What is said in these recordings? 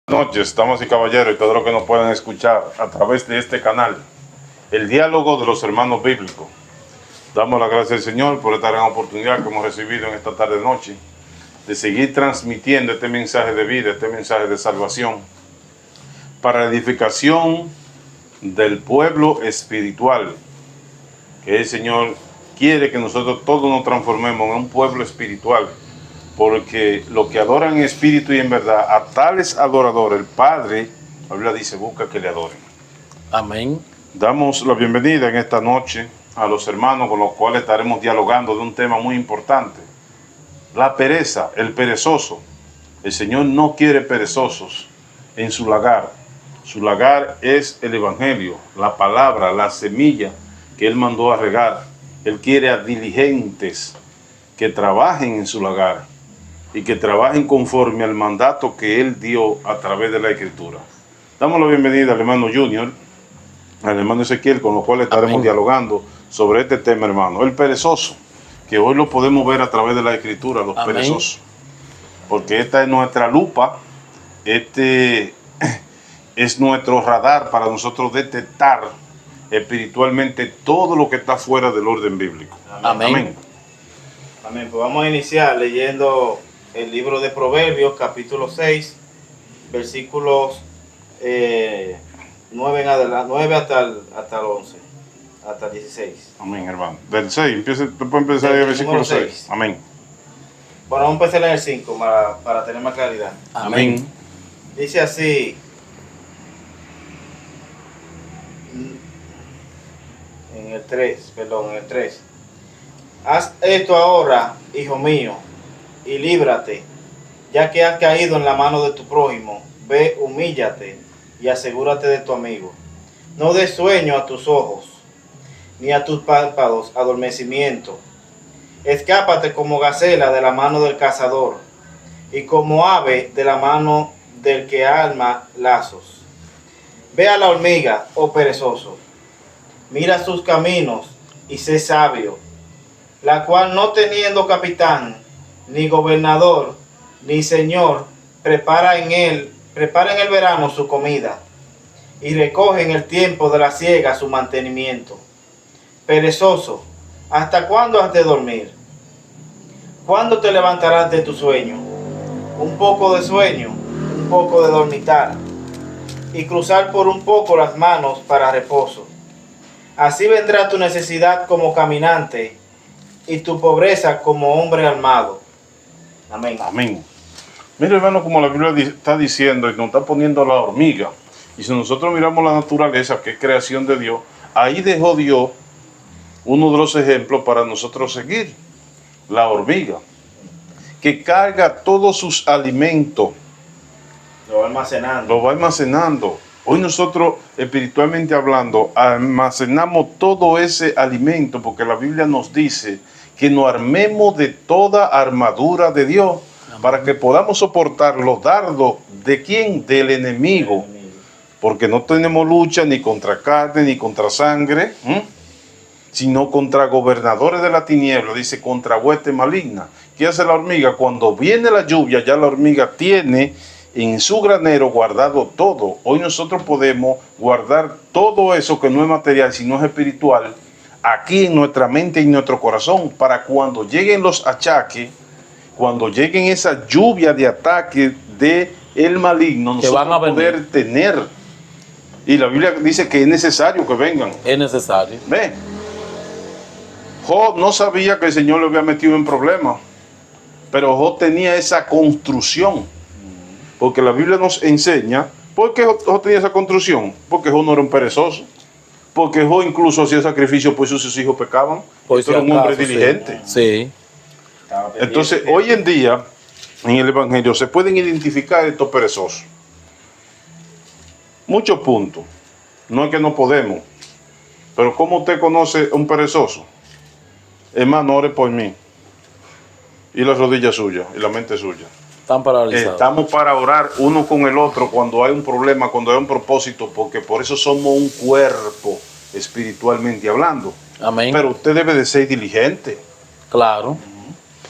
Noches, damas y caballeros, y todos los que nos puedan escuchar a través de este canal, el diálogo de los hermanos bíblicos. Damos las gracias al Señor por esta gran oportunidad que hemos recibido en esta tarde noche de seguir transmitiendo este mensaje de vida, este mensaje de salvación para la edificación del pueblo espiritual, que el Señor quiere que nosotros todos nos transformemos en un pueblo espiritual, porque los que adoran en espíritu y en verdad, a tales adoradores, el Padre, la Biblia dice, busca que le adoren. Amén. Damos la bienvenida en esta noche a los hermanos con los cuales estaremos dialogando de un tema muy importante, la pereza, el perezoso. El Señor no quiere perezosos en su lagar. Su lagar es el Evangelio, la palabra, la semilla que Él mandó a regar. Él quiere a diligentes que trabajen en su lagar y que trabajen conforme al mandato que Él dio a través de la Escritura. Damos la bienvenida al hermano Junior, al hermano Ezequiel, con los cuales estaremos dialogando sobre este tema, hermano. El perezoso, que hoy lo podemos ver a través de la Escritura, los perezosos. Porque esta es nuestra lupa, este es nuestro radar para nosotros detectar espiritualmente todo lo que está fuera del orden bíblico. Amén. Amén. Amén. Pues vamos a iniciar leyendo el libro de Proverbios, capítulo 6, versículos 9 hasta el 11, hasta el 16. Amén, hermano. Del 6, tú puedes empezar el versículo 6. Amén. Bueno, vamos a empezar en el 5 para tener más claridad. Amén. Dice así, en el 3. Haz esto ahora, hijo mío, y líbrate, ya que has caído en la mano de tu prójimo. Ve, humíllate y asegúrate de tu amigo. No des sueño a tus ojos, ni a tus párpados adormecimiento. Escápate como gacela de la mano del cazador, y como ave de la mano del que arma lazos. Ve a la hormiga, oh perezoso, mira sus caminos y sé sabio, la cual no teniendo capitán, ni gobernador, ni señor, prepara en el verano su comida, y recoge en el tiempo de la siega su mantenimiento. Perezoso, ¿hasta cuándo has de dormir? ¿Cuándo te levantarás de tu sueño? Un poco de sueño, un poco de dormitar, y cruzar por un poco las manos para reposo. Así vendrá tu necesidad como caminante, y tu pobreza como hombre armado. Amén. Amén. Mira, hermano, como la Biblia está diciendo y nos está poniendo la hormiga. Y si nosotros miramos la naturaleza, que es creación de Dios, ahí dejó Dios uno de los ejemplos para nosotros seguir. La hormiga, que carga todos sus alimentos. Lo va almacenando. Lo va almacenando. Hoy nosotros, espiritualmente hablando, almacenamos todo ese alimento, porque la Biblia nos dice que nos armemos de toda armadura de Dios. Amén. Para que podamos soportar los dardos de ¿quién? Del enemigo. Porque no tenemos lucha ni contra carne ni contra sangre, sino contra gobernadores de la tiniebla, dice, contra hueste maligna. ¿Qué hace la hormiga? Cuando viene la lluvia, ya la hormiga tiene en su granero guardado todo. Hoy nosotros podemos guardar todo eso que no es material, sino es espiritual, aquí en nuestra mente y en nuestro corazón, para cuando lleguen los achaques, cuando lleguen esa lluvia de ataques de el maligno, que van a poder tener. Y la Biblia dice que es necesario que vengan. Es necesario. Ve, Job no sabía que el Señor le había metido en problemas, pero Job tenía esa construcción. Porque la Biblia nos enseña, ¿por qué Job tenía esa construcción? Porque Job no era un perezoso. Porque Job incluso hacía sacrificio, pues sus hijos pecaban. Pues era un hombre diligente. Sí. Entonces, hoy en día, en el Evangelio, se pueden identificar estos perezosos. Muchos puntos. No es que no podemos. Pero ¿cómo usted conoce un perezoso? Hermano, ore por mí. Y la rodilla suya, y la mente suya. Están paralizados. Estamos para orar uno con el otro cuando hay un problema, cuando hay un propósito, porque por eso somos un cuerpo espiritualmente hablando. Amén. Pero usted debe de ser diligente. Claro.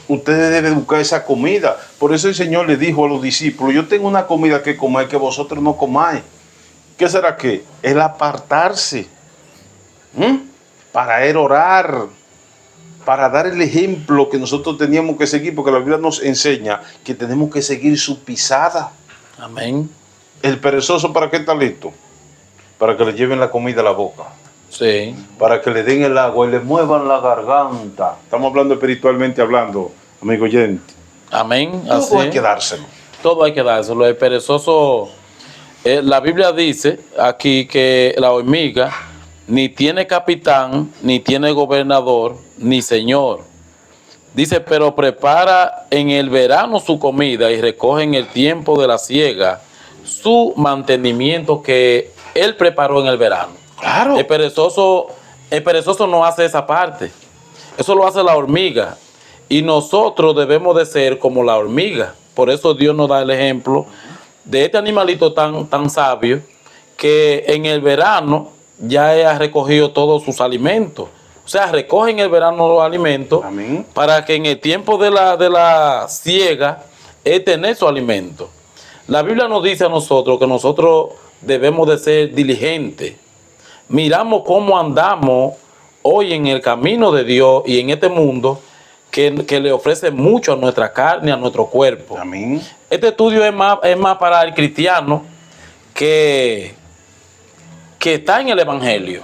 ustedes deben buscar esa comida. Por eso el Señor le dijo a los discípulos, yo tengo una comida que comer que vosotros no comáis. ¿Qué será qué? El apartarse. Para él orar, para dar el ejemplo que nosotros teníamos que seguir, porque la Biblia nos enseña que tenemos que seguir su pisada. Amén. El perezoso, ¿para qué está listo? Para que le lleven la comida a la boca, Sí. para que le den el agua y le muevan la garganta. Estamos hablando espiritualmente hablando, amigo oyente. Amén. Así. Todo hay que dárselo. Todo hay que dárselo. El perezoso, la Biblia dice aquí que la hormiga ni tiene capitán, ni tiene gobernador, ni señor. Dice, pero prepara en el verano su comida y recoge en el tiempo de la siega su mantenimiento que él preparó en el verano. Claro. El perezoso no hace esa parte. Eso lo hace la hormiga. Y nosotros debemos de ser como la hormiga. Por eso Dios nos da el ejemplo de este animalito tan sabio que en el verano ya ha recogido todos sus alimentos. O sea, recoge en el verano los alimentos. Amén. Para que en el tiempo de la siega él tener su alimento. La Biblia nos dice a nosotros que nosotros debemos de ser diligentes. Miramos cómo andamos hoy en el camino de Dios y en este mundo que le ofrece mucho a nuestra carne, a nuestro cuerpo. Amén. Este estudio es más para el cristiano que está en el Evangelio,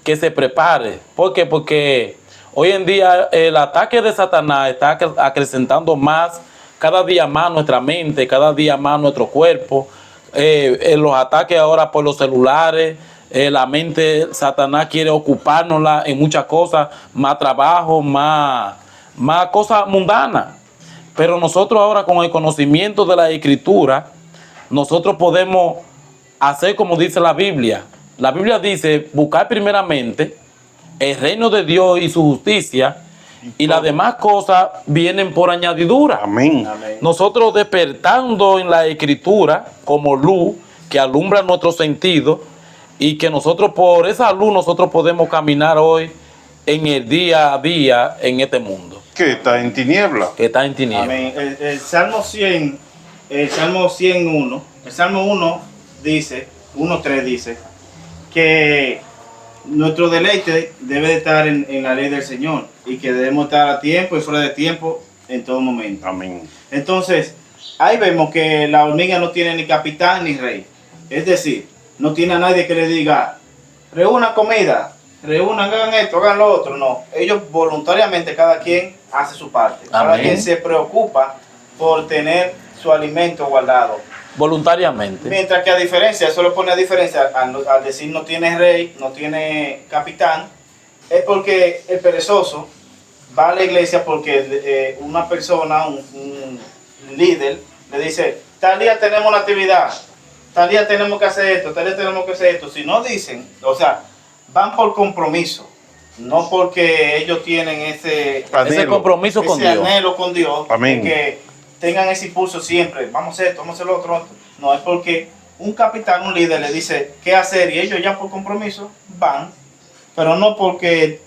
que se prepare. ¿Por qué? Porque hoy en día el ataque de Satanás está acrecentando más, cada día más nuestra mente, cada día más nuestro cuerpo. Los ataques ahora por los celulares, la mente, Satanás quiere ocupárnosla en muchas cosas, más trabajo, más cosas mundanas. Pero nosotros ahora con el conocimiento de la Escritura, nosotros podemos hacer como dice la Biblia. La Biblia dice, buscar primeramente el reino de Dios y su justicia, y las demás cosas vienen por añadidura. Amén. Amén. Nosotros despertando en la Escritura como luz que alumbra nuestros sentidos, y que nosotros por esa luz nosotros podemos caminar hoy en el día a día en este mundo Que está en tiniebla. que está en tinieblas. Amén. El Salmo 100, el Salmo 101, el Salmo 1 dice, 1:3 dice, que nuestro deleite debe de estar en la ley del Señor y que debemos estar a tiempo y fuera de tiempo en todo momento. Amén. Entonces, ahí vemos que la hormiga no tiene ni capitán ni rey. Es decir, no tiene a nadie que le diga, reúnan comida, reúnan, hagan esto, hagan lo otro. No, ellos voluntariamente, cada quien hace su parte. Cada Amén. quien se preocupa por tener su alimento guardado. Voluntariamente. Mientras que a diferencia, eso lo pone a diferencia al decir no tiene rey, no tiene capitán, es porque el perezoso va a la iglesia porque una persona, un líder, le dice, tal día tenemos una actividad, tal día tenemos que hacer esto, tal día tenemos que hacer esto. Si no dicen, o sea, van por compromiso, no porque ellos tienen ese compromiso con Dios. anhelo con Dios, Amén. que tengan ese impulso siempre, vamos a hacer esto, vamos a hacer lo otro. No, es porque un capitán, un líder le dice qué hacer y ellos ya por compromiso van, pero no porque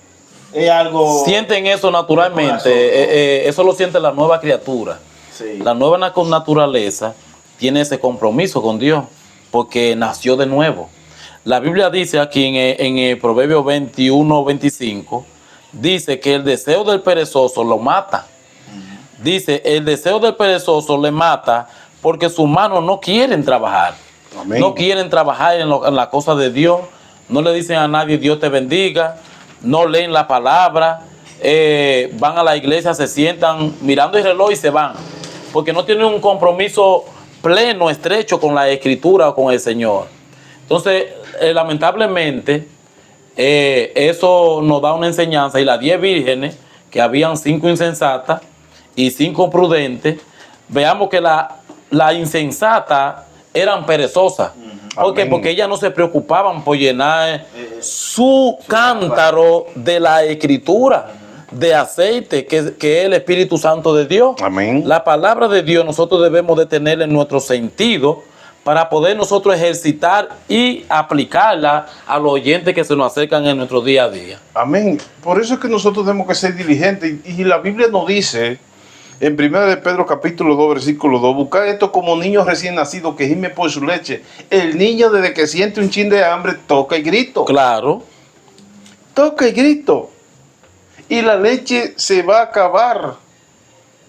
es algo... Sienten eso naturalmente, eso lo siente la nueva criatura. Sí. La nueva naturaleza tiene ese compromiso con Dios porque nació de nuevo. La Biblia dice aquí en el Proverbio 21:25, dice que el deseo del perezoso lo mata. Dice, el deseo del perezoso le mata porque sus manos no quieren trabajar. Amén. No quieren trabajar en la cosa de Dios. No le dicen a nadie Dios te bendiga. No leen la palabra. Van a la iglesia, se sientan mirando el reloj y se van. Porque no tienen un compromiso pleno, estrecho con la Escritura o con el Señor. Entonces, lamentablemente, eso nos da una enseñanza. Y las 10 vírgenes, que habían 5 insensatas y 5 prudentes, veamos que la insensata eran perezosas. ¿Por qué? Amén. Porque ellas no se preocupaban por llenar su cántaro de la Escritura, de aceite, que es el Espíritu Santo de Dios. Amén. La palabra de Dios nosotros debemos de tener en nuestro sentido para poder nosotros ejercitar y aplicarla a los oyentes que se nos acercan en nuestro día a día. Amén. Por eso es que nosotros tenemos que ser diligentes. Y la Biblia nos dice En 1 de Pedro capítulo 2, versículo 2, buscad esto como niños recién nacidos que gimen por su leche. El niño desde que siente un chin de hambre toca y grito. Claro. Toca y grito. Y la leche se va a acabar.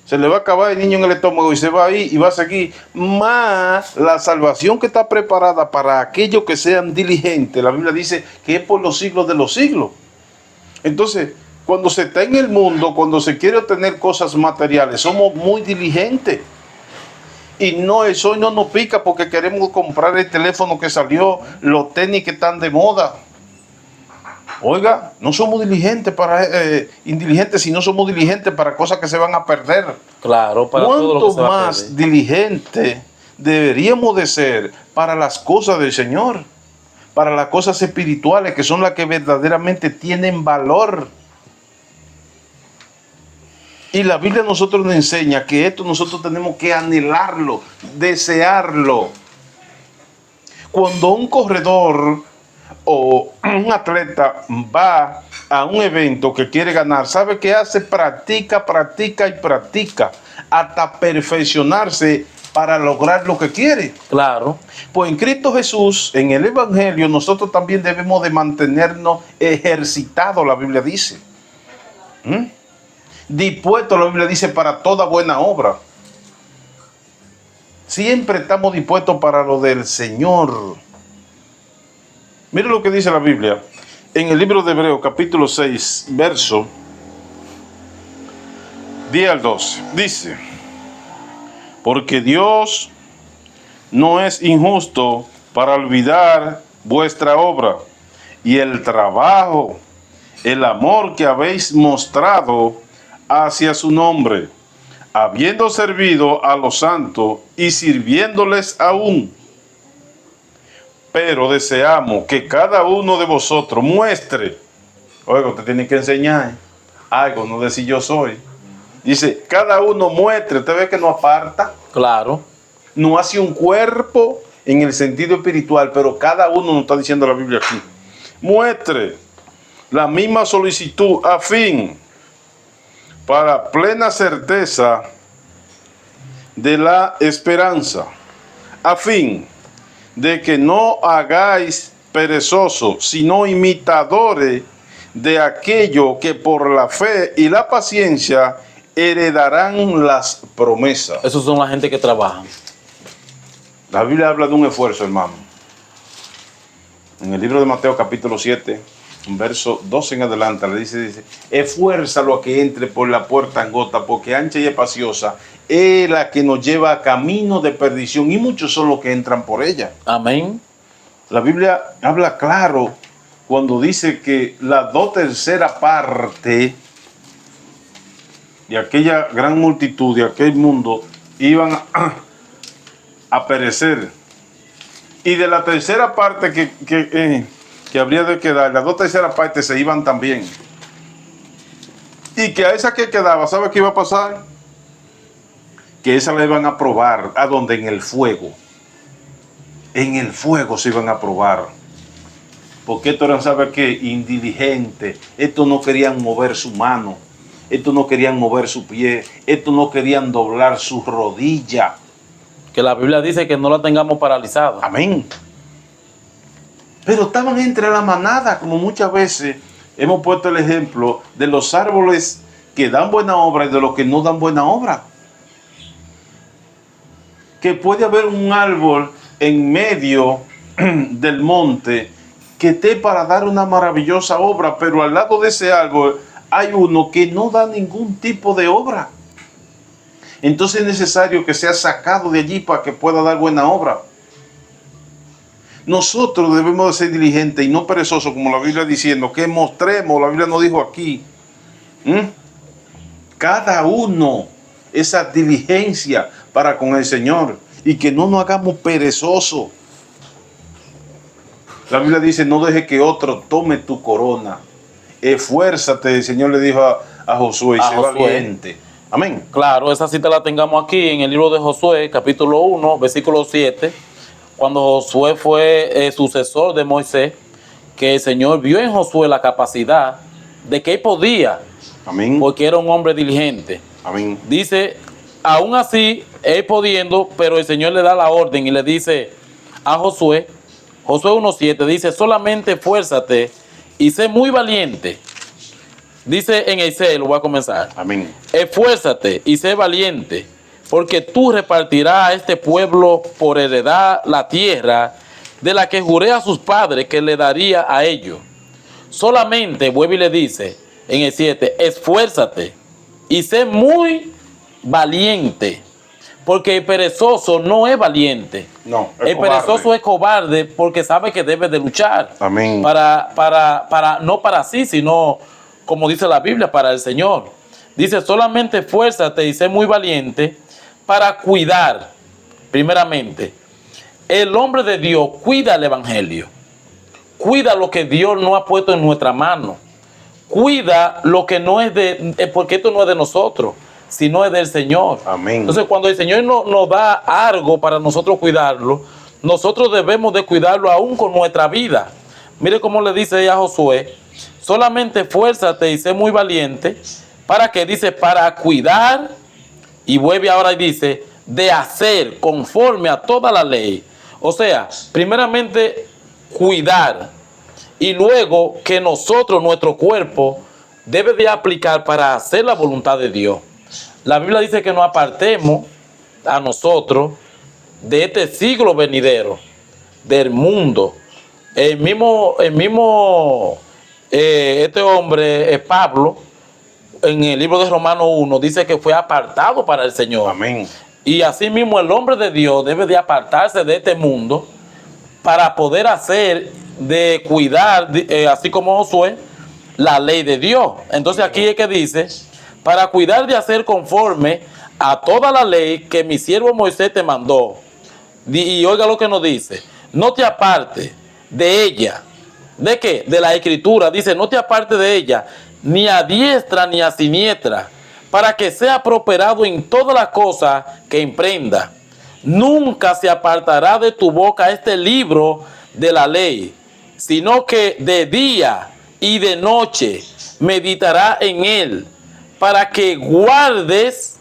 Se le va a acabar el niño en el estómago y se va a ir y va a seguir. Más la salvación que está preparada para aquellos que sean diligentes. La Biblia dice que es por los siglos de los siglos. Entonces, cuando se está en el mundo, cuando se quiere obtener cosas materiales, somos muy diligentes. Y no, el sol no nos pica porque queremos comprar el teléfono que salió, los tenis que están de moda. Oiga, no somos diligentes indigentes, sino somos diligentes para cosas que se van a perder. Claro, para todo lo que ¿Cuánto se va a más perder. diligentes deberíamos de ser para las cosas del Señor? Para las cosas espirituales, que son las que verdaderamente tienen valor. Y la Biblia a nosotros nos enseña que esto nosotros tenemos que anhelarlo, desearlo. Cuando un corredor o un atleta va a un evento que quiere ganar, ¿sabe qué hace? Practica, practica y practica hasta perfeccionarse para lograr lo que quiere. Claro. Pues en Cristo Jesús, en el Evangelio, nosotros también debemos de mantenernos ejercitados, la Biblia dice. Dispuestos, la Biblia dice, para toda buena obra. Siempre estamos dispuestos para lo del Señor. Mire lo que dice la Biblia. En el libro de Hebreos, capítulo 6, verso 10 al 12. Dice, porque Dios no es injusto para olvidar vuestra obra y el trabajo, el amor que habéis mostrado hacia su nombre, habiendo servido a los santos y sirviéndoles aún. Pero deseamos que cada uno de vosotros muestre, oiga, usted tiene que enseñar algo, no decir yo soy. Dice, cada uno muestre, usted ve que no aparta, Claro. no hace un cuerpo en el sentido espiritual, pero cada uno nos está diciendo la Biblia aquí. Muestre la misma solicitud a fin, para plena certeza de la esperanza, a fin de que no hagáis perezosos, sino imitadores de aquello que por la fe y la paciencia heredarán las promesas. Esos son la gente que trabajan. La Biblia habla de un esfuerzo, hermano. En el libro de Mateo capítulo 7, verso 12 en adelante, le dice, esfuérzalo a que entre por la puerta angota, porque ancha y espaciosa es la que nos lleva a camino de perdición, y muchos son los que entran por ella. Amén. La Biblia habla claro cuando dice que la 2/3 parte de aquella gran multitud, de aquel mundo, iban a perecer. Y de la tercera parte que habría de quedar, las 2/3 partes se iban también. Y que a esa que quedaba, ¿sabe qué iba a pasar? Que esa la iban a probar. ¿A dónde? En el fuego. En el fuego se iban a probar. Porque estos eran, ¿sabe qué? Indiligentes. Estos no querían mover su mano. Estos no querían mover su pie. Estos no querían doblar su rodilla. Que la Biblia dice que no la tengamos paralizada. Amén. Pero estaban entre la manada, como muchas veces hemos puesto el ejemplo de los árboles que dan buena obra y de los que no dan buena obra. Que puede haber un árbol en medio del monte que esté para dar una maravillosa obra, pero al lado de ese árbol hay uno que no da ningún tipo de obra. Entonces es necesario que sea sacado de allí para que pueda dar buena obra. Nosotros debemos de ser diligentes y no perezosos, como la Biblia diciendo, que mostremos, la Biblia nos dijo aquí, cada uno esa diligencia para con el Señor, y que no nos hagamos perezosos. La Biblia dice, no deje que otro tome tu corona. Esfuérzate, el Señor le dijo a Josué, y sé valiente. Amén. Claro, esa cita la tengamos aquí en el libro de Josué, capítulo 1, versículo 7, cuando Josué fue sucesor de Moisés, que el Señor vio en Josué la capacidad de que él podía, Amén. porque era un hombre diligente. Amén. Dice, aún así, él pudiendo, pero el Señor le da la orden y le dice a Josué 1:7, dice, solamente esfuérzate y sé muy valiente. Dice en el 6, lo voy a comenzar. Amén. Esfuérzate y sé valiente, porque tú repartirás a este pueblo por heredad la tierra de la que juré a sus padres que le daría a ellos. Solamente, vuelve y le dice en el 7, esfuérzate y sé muy valiente, porque el perezoso no es valiente. No, es El cobarde. perezoso es cobarde porque sabe que debe de luchar. Amén. No para sí, sino, como dice la Biblia, para el Señor. Dice, solamente esfuérzate y sé muy valiente para cuidar, primeramente. El hombre de Dios cuida el evangelio. Cuida lo que Dios no ha puesto en nuestra mano. Cuida lo que no es porque esto no es de nosotros, sino es del Señor. Amén. Entonces, cuando el Señor nos da algo para nosotros cuidarlo, nosotros debemos de cuidarlo aún con nuestra vida. Mire cómo le dice ella a Josué, solamente esfuérzate y sé muy valiente, para que dice, para cuidar, y vuelve ahora y dice, de hacer conforme a toda la ley. O sea, primeramente cuidar, y luego que nosotros, nuestro cuerpo, debe de aplicar para hacer la voluntad de Dios. La Biblia dice que nos apartemos a nosotros de este siglo venidero, del mundo. Este hombre, Pablo, en el libro de Romanos 1, dice que fue apartado para el Señor. Amén. Y así mismo el hombre de Dios debe de apartarse de este mundo para poder hacer, de cuidar, así como Josué, la ley de Dios. Entonces aquí es que dice, para cuidar de hacer conforme a toda la ley que mi siervo Moisés te mandó. Y oiga lo que nos dice, no te apartes de ella. ¿De qué? De la escritura. Dice, no te apartes de ella, ni a diestra ni a siniestra, para que sea prosperado en todas las cosas que emprenda. Nunca se apartará de tu boca este libro de la ley, sino que de día y de noche meditará en él, para que guardes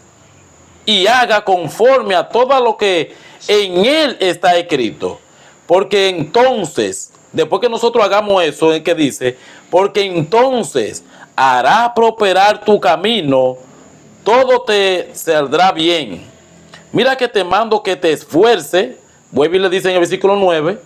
y haga conforme a todo lo que en él está escrito. Porque entonces, después que nosotros hagamos eso, es que dice, porque entonces hará prosperar tu camino, todo te saldrá bien. Mira que te mando que te esfuerce, vuelve y le dice en el versículo 9,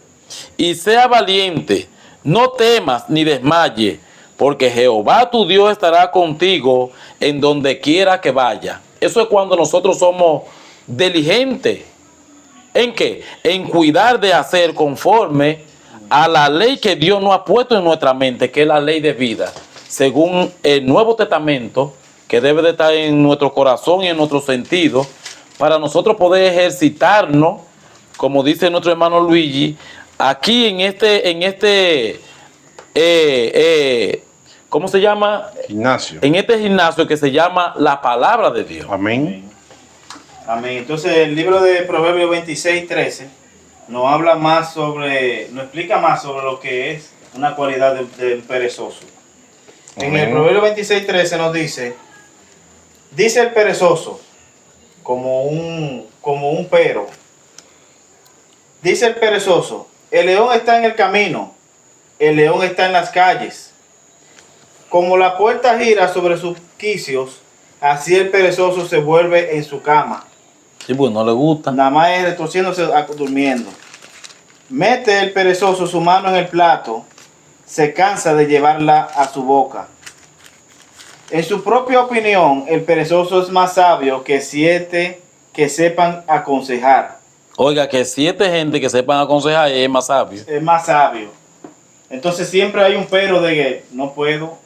y sea valiente, no temas ni desmaye, porque Jehová tu Dios estará contigo en donde quiera que vaya. Eso es cuando nosotros somos diligentes. ¿En qué? En cuidar de hacer conforme a la ley que Dios nos ha puesto en nuestra mente, que es la ley de vida, según el Nuevo Testamento, que debe de estar en nuestro corazón y en nuestro sentido, para nosotros poder ejercitarnos, como dice nuestro hermano Luigi, aquí en este ¿cómo se llama? Gimnasio. En este gimnasio que se llama la palabra de Dios. Amén. Amén. Entonces el libro de Proverbios 26:13 nos habla más sobre, nos explica más sobre lo que es una cualidad del perezoso. En el Proverbio 26:13 nos dice el perezoso, como un pero. Dice el perezoso, el león está en el camino, el león está en las calles. Como la puerta gira sobre sus quicios, así el perezoso se vuelve en su cama. Sí, pues no le gusta. Nada más es retorciéndose, durmiendo. Mete el perezoso su mano en el plato, se cansa de llevarla a su boca. En su propia opinión, el perezoso es más sabio que 7 que sepan aconsejar. Oiga, que 7 gente que sepan aconsejar es más sabio. Es más sabio. Entonces siempre hay un pero de que no puedo,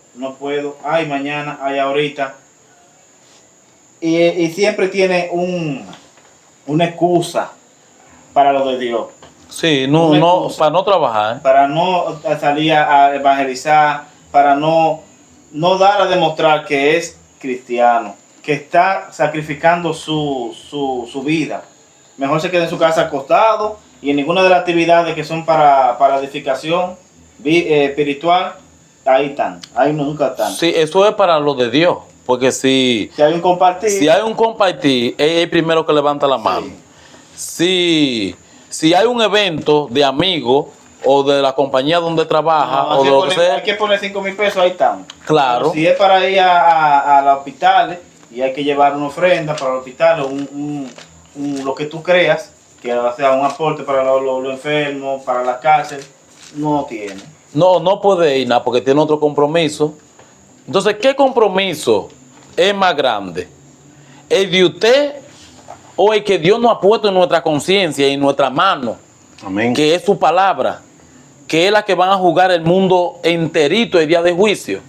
ay mañana, ay ahorita. Y siempre tiene una excusa para lo de Dios. Sí, no, para no trabajar. Para no salir a evangelizar, para no dar a demostrar que es cristiano, que está sacrificando su vida. Mejor se queda en su casa acostado y en ninguna de las actividades que son para edificación espiritual, ahí nunca están. Sí, eso es para lo de Dios. Porque si Si hay un compartir. hay un compartir, es el primero que levanta la mano. Si hay un evento de amigos o de la compañía donde trabaja No, o de lo que sea, hay que poner 5,000 pesos, ahí están. claro. Pero si es para ir a los hospitales y hay que llevar una ofrenda para el hospital, lo que tú creas, que sea un aporte para los enfermos, para la cárcel, no tiene. No puede ir nada porque tiene otro compromiso. Entonces, ¿qué compromiso es más grande? ¿El de usted o el que Dios nos ha puesto en nuestra conciencia y en nuestra mano? Amén. Que es su palabra, que es la que van a jugar el mundo enterito el día de juicio.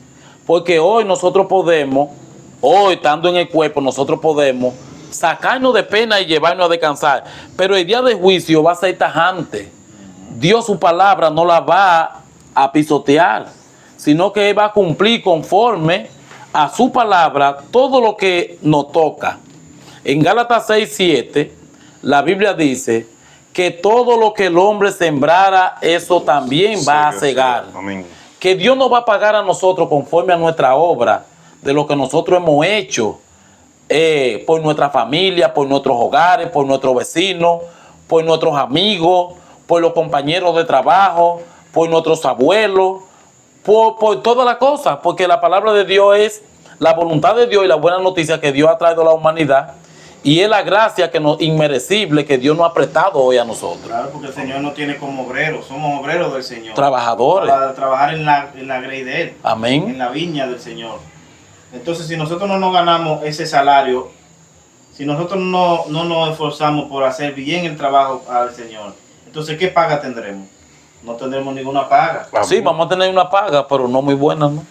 Porque hoy nosotros podemos, hoy estando en el cuerpo, nosotros podemos sacarnos de pena y llevarnos a descansar. Pero el día de juicio va a ser tajante. Dios su palabra no la va a pisotear, sino que Él va a cumplir conforme a su palabra todo lo que nos toca. En Gálatas 6:7, la Biblia dice que todo lo que el hombre sembrara, eso también va a cegar. Amén. Que Dios nos va a pagar a nosotros conforme a nuestra obra, de lo que nosotros hemos hecho, por nuestra familia, por nuestros hogares, por nuestros vecinos, por nuestros amigos, por los compañeros de trabajo, por nuestros abuelos, por todas las cosas, porque la palabra de Dios es la voluntad de Dios y la buena noticia que Dios ha traído a la humanidad, y es la gracia inmerecible que Dios nos ha prestado hoy a nosotros. Claro, porque el Señor nos tiene como obreros, somos obreros del Señor. Trabajadores. Para trabajar en la grey de Él, Amén. en la viña del Señor. Entonces, si nosotros no nos ganamos ese salario, si nosotros no nos esforzamos por hacer bien el trabajo al Señor, entonces, ¿qué paga tendremos? No tendremos ninguna paga. Sí, vamos a tener una paga, pero no muy buena, ¿no?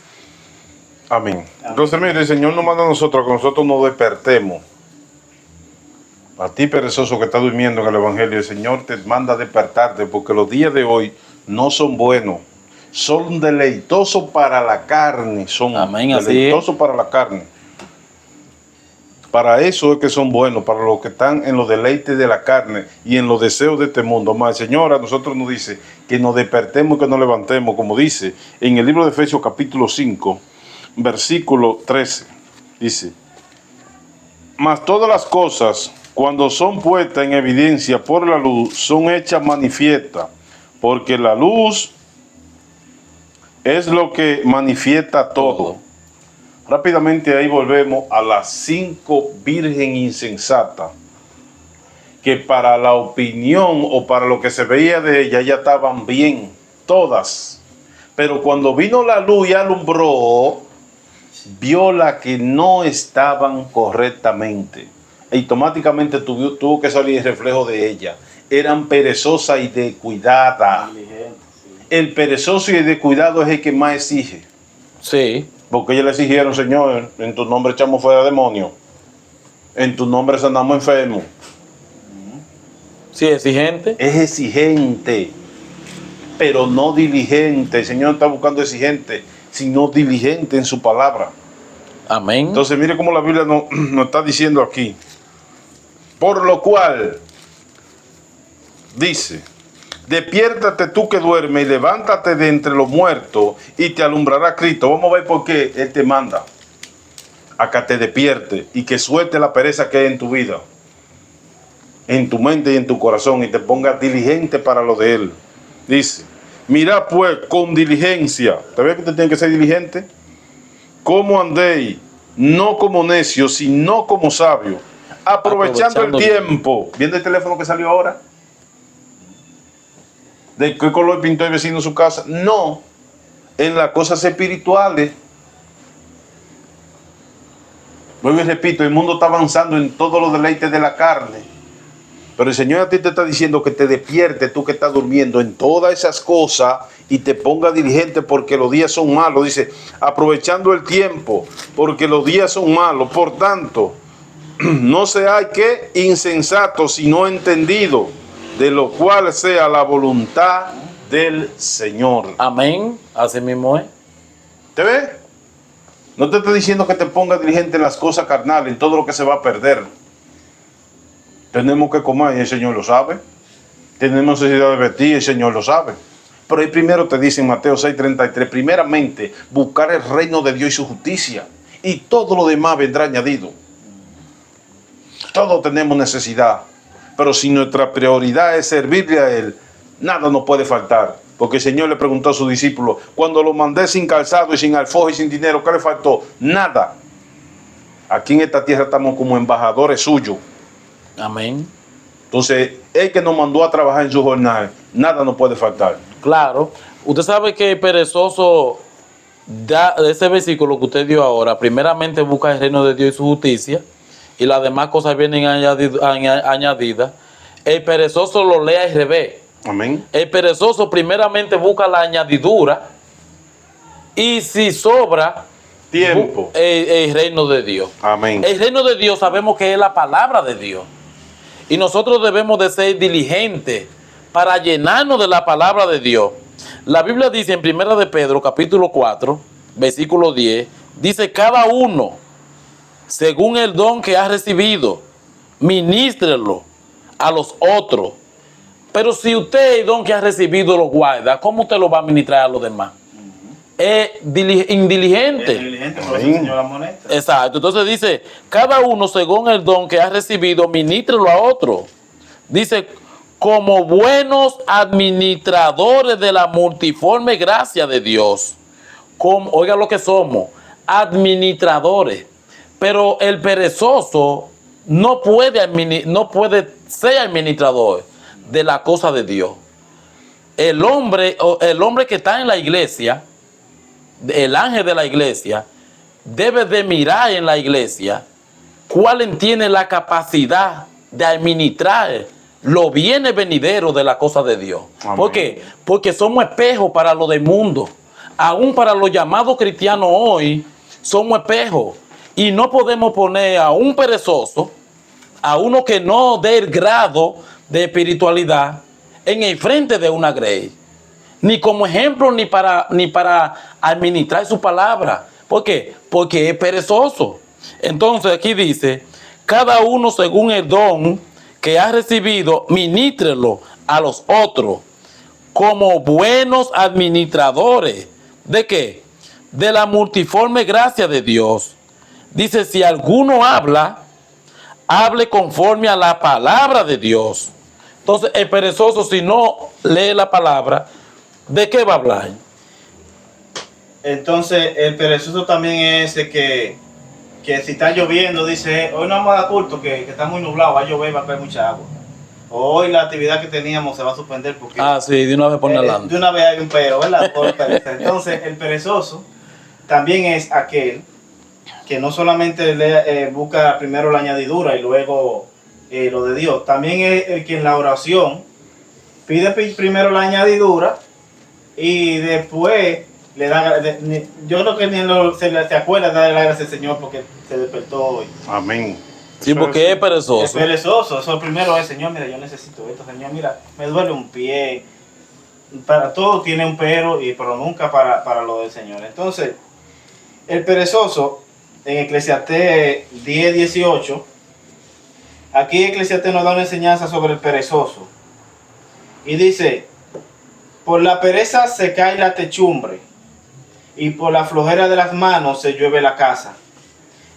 Amén. Entonces, mire, el Señor nos manda a nosotros que nosotros nos despertemos. A ti, perezoso que estás durmiendo en el Evangelio, el Señor te manda a despertarte porque los días de hoy no son buenos. Son deleitosos para la carne. Son Amén, así deleitosos para la carne. Para eso es que son buenos, para los que están en los deleites de la carne y en los deseos de este mundo. Más el Señor a nosotros nos dice que nos despertemos y que nos levantemos, como dice en el libro de Efesios capítulo 5, versículo 13. Dice, mas todas las cosas, cuando son puestas en evidencia por la luz, son hechas manifiestas, porque la luz es lo que manifiesta todo. Rápidamente ahí volvemos a las 5 virgen insensatas, que para la opinión o para lo que se veía de ella ya estaban bien, todas. Pero cuando vino la luz y alumbró, vio la que no estaban correctamente. Automáticamente tuvo que salir el reflejo de ella. Eran perezosas y descuidadas. El perezoso y el descuidado es el que más exige. Sí. Porque ellos le exigieron, Señor, en tu nombre echamos fuera demonios. En tu nombre sanamos enfermos. Sí, exigente. Es exigente, pero no diligente. El Señor no está buscando exigente, sino diligente en su palabra. Amén. Entonces, mire cómo la Biblia nos está diciendo aquí. Por lo cual, dice, despiértate tú que duermes y levántate de entre los muertos y te alumbrará Cristo. Vamos a ver por qué Él te manda a que te despierte y que suelte la pereza que hay en tu vida, en tu mente y en tu corazón, y te pongas diligente para lo de Él. Dice, mira pues con diligencia. ¿Te ves que usted tiene que ser diligente? ¿Cómo andéis? No como necios, sino como sabios, aprovechando el tiempo. ¿Viendo el teléfono que salió ahora? ¿De qué color pintó el vecino su casa? No, en las cosas espirituales. Vuelvo y repito, el mundo está avanzando en todos los deleites de la carne. Pero el Señor a ti te está diciendo que te despiertes, tú que estás durmiendo, en todas esas cosas y te pongas diligente porque los días son malos. Dice, aprovechando el tiempo porque los días son malos. Por tanto, no seáis que insensatos, sino entendidos, de lo cual sea la voluntad del Señor. Amén. Así mismo es. ¿Te ves? No te estoy diciendo que te pongas diligente en las cosas carnales, en todo lo que se va a perder. Tenemos que comer y el Señor lo sabe. Tenemos necesidad de vestir y el Señor lo sabe. Pero ahí primero te dice en Mateo 6:33, primeramente, buscar el reino de Dios y su justicia. y todo lo demás vendrá añadido. Todos tenemos necesidad, pero si nuestra prioridad es servirle a Él, nada nos puede faltar. Porque el Señor le preguntó a sus discípulos, cuando lo mandé sin calzado y sin alforja y sin dinero, ¿qué le faltó? Nada. Aquí en esta tierra estamos como embajadores suyos. Amén. Entonces, el que nos mandó a trabajar en su jornal, nada nos puede faltar. Claro. Usted sabe que el perezoso, ese versículo que usted dio ahora, primeramente busca el reino de Dios y su justicia, y las demás cosas vienen añadidas. El perezoso lo lee al revés. Amén. El perezoso primeramente busca la añadidura, y si sobra, Tiempo. el reino de Dios. Amén. El reino de Dios sabemos que es la palabra de Dios. Y nosotros debemos de ser diligentes para llenarnos de la palabra de Dios. La Biblia dice en 1 de Pedro, capítulo 4, versículo 10, dice, cada uno, según el don que ha recibido, ministrelo a los otros. Pero si usted el don que ha recibido lo guarda, ¿cómo usted lo va a ministrar a los demás? Es indiligente. Es diligente, por eso el Señor amonesta. Exacto. Entonces dice, cada uno según el don que ha recibido, ministrelo a otro. Dice, como buenos administradores de la multiforme gracia de Dios. Oiga lo que somos, administradores. Pero el perezoso no puede ser administrador de la cosa de Dios. El hombre que está en la iglesia, el ángel de la iglesia, debe de mirar en la iglesia cuál tiene la capacidad de administrar los bienes venideros de la cosa de Dios. Amén. ¿Por qué? Porque somos espejos para lo del mundo. Aún para los llamados cristianos hoy, somos espejos. Y no podemos poner a un perezoso, a uno que no dé el grado de espiritualidad, en el frente de una grey. Ni como ejemplo, ni para administrar su palabra. ¿Por qué? Porque es perezoso. Entonces aquí dice, cada uno según el don que ha recibido, ministrelo a los otros como buenos administradores. ¿De qué? De la multiforme gracia de Dios. Dice, si alguno habla, hable conforme a la palabra de Dios. Entonces el perezoso, si no lee la palabra, ¿de qué va a hablar? Entonces, el perezoso también es ese que si está lloviendo, dice, hoy no vamos a dar culto, que está muy nublado, va a llover, va a caer mucha agua. Hoy la actividad que teníamos se va a suspender porque... Sí, de una vez pone adelante. De una vez hay un pero, ¿verdad? Por pereza. Entonces, el perezoso también es aquel que no solamente busca primero la añadidura y luego lo de Dios, también es el que en la oración pide primero la añadidura y después le da, yo creo que ni se acuerda de darle la gracia al Señor porque se despertó hoy. Amén. Sí, porque es perezoso. Es perezoso. Eso primero es, Señor, mira, yo necesito esto, Señor, mira, me duele un pie. Para todo tiene un pero nunca para lo del Señor. Entonces, el perezoso, en Eclesiastés 10:18, aquí Eclesiastés nos da una enseñanza sobre el perezoso. Y dice, por la pereza se cae la techumbre, y por la flojera de las manos se llueve la casa.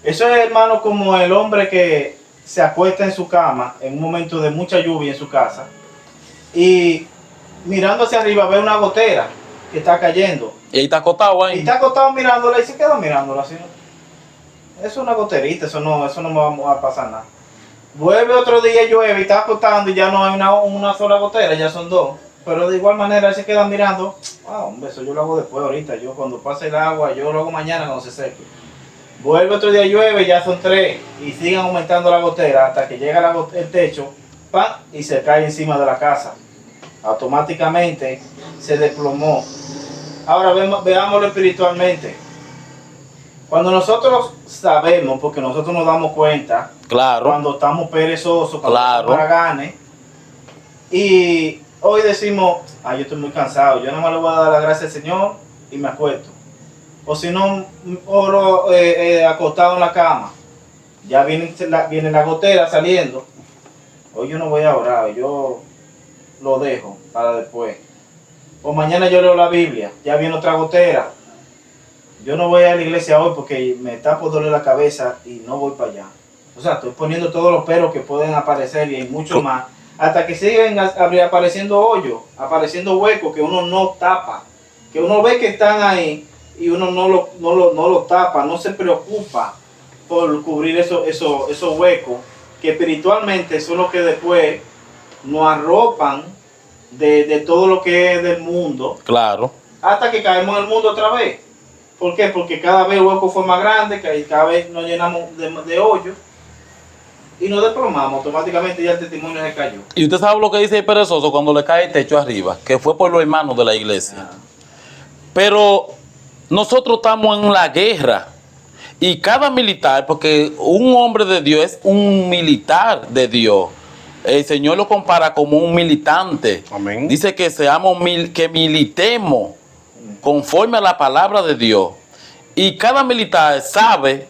Eso es, hermano, como el hombre que se acuesta en su cama en un momento de mucha lluvia en su casa y mirando hacia arriba ve una gotera que está cayendo. Y ahí está acostado ahí. Y está acostado mirándola y se queda mirándola así. Es una goterita, eso no me va a pasar nada. Vuelve otro día, llueve y está acostando y ya no hay una sola gotera, ya son dos. Pero de igual manera él se queda mirando. Hombre, eso yo lo hago después ahorita. Yo cuando pase el agua, yo lo hago mañana cuando se seque. Vuelve otro día, llueve, ya son tres. Y siguen aumentando la gotera hasta que llega el techo, ¡pam! Y se cae encima de la casa. Automáticamente se desplomó. Ahora veámoslo espiritualmente. Cuando nosotros sabemos, porque nosotros nos damos cuenta, Claro. cuando estamos perezosos, cuando Claro. estamos haraganes, y hoy decimos, yo estoy muy cansado, yo nada más le voy a dar la gracia al Señor y me acuesto. O si no, oro acostado en la cama, ya viene la gotera saliendo. Hoy yo no voy a orar, yo lo dejo para después. O mañana yo leo la Biblia, ya viene otra gotera. yo no voy a la iglesia hoy porque me está por doler la cabeza y no voy para allá. O sea, estoy poniendo todos los peros que pueden aparecer y hay mucho más, hasta que siguen apareciendo hoyos, apareciendo huecos que uno no tapa, que uno ve que están ahí y uno no lo tapa, no se preocupa por cubrir esos huecos, que espiritualmente son los que después nos arropan de todo lo que es del mundo, Claro. hasta que caemos en el mundo otra vez. ¿Por qué? Porque cada vez el hueco fue más grande, cada vez nos llenamos de hoyos y nos desplomamos, automáticamente ya el testimonio se cayó. Y usted sabe lo que dice el perezoso cuando le cae el techo arriba, que fue por los hermanos de la iglesia. Pero nosotros estamos en la guerra y cada militar, porque un hombre de Dios es un militar de Dios. El Señor lo compara como un militante. Amén. Dice que que militemos conforme a la palabra de Dios. Y cada militar sabe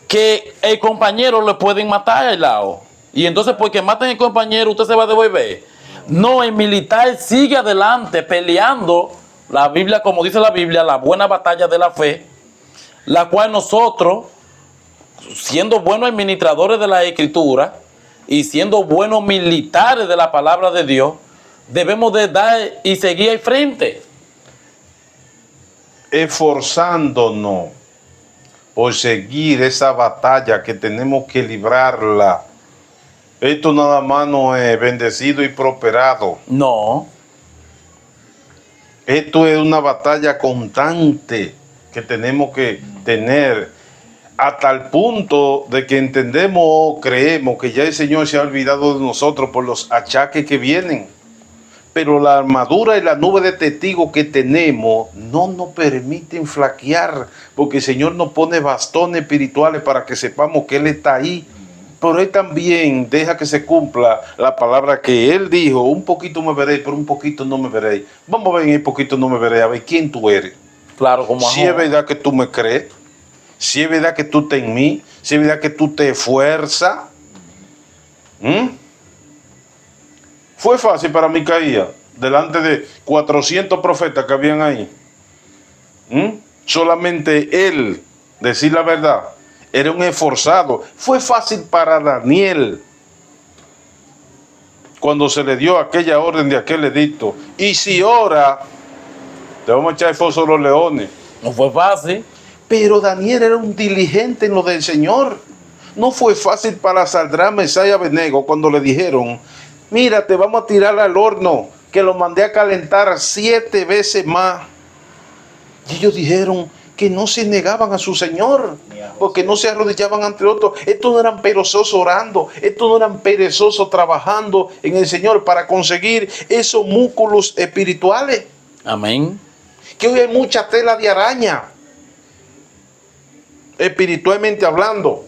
que el compañero le pueden matar al lado. Y entonces porque maten al compañero, usted se va a devolver. No, el militar sigue adelante peleando la Biblia, como dice la Biblia, la buena batalla de la fe, la cual nosotros, siendo buenos administradores de la Escritura y siendo buenos militares de la palabra de Dios, debemos de dar y seguir al frente. Esforzándonos por seguir esa batalla que tenemos que librarla. Esto nada más no es bendecido y prosperado. No. Esto es una batalla constante que tenemos que tener hasta el punto de que entendemos o creemos que ya el Señor se ha olvidado de nosotros por los achaques que vienen. Pero la armadura y la nube de testigos que tenemos no nos permiten flaquear, porque el Señor nos pone bastones espirituales para que sepamos que Él está ahí. Pero Él también deja que se cumpla la palabra que Él dijo: un poquito me veréis, pero un poquito no me veréis. Vamos a ver en el poquito no me veréis, a ver quién tú eres. Claro, como Si es verdad que tú me crees, si es verdad que tú estás en mí, si es verdad que tú te esfuerzas. Fue fácil para Micaías, delante de 400 profetas que habían ahí. Solamente él, decir la verdad, era un esforzado. Fue fácil para Daniel, cuando se le dio aquella orden de aquel edicto: y si ora, te vamos a echar el foso de los leones. no fue fácil. Pero Daniel era un diligente en lo del Señor. No fue fácil para Sadrach, Mesach y Abednego cuando le dijeron: mira, te vamos a tirar al horno, que lo mandé a calentar 7 veces más. Y ellos dijeron que no se negaban a su Señor, porque no se arrodillaban ante otros. Estos no eran perezosos orando, estos no eran perezosos trabajando en el Señor para conseguir esos músculos espirituales. Amén. Que hoy hay mucha tela de araña, espiritualmente hablando,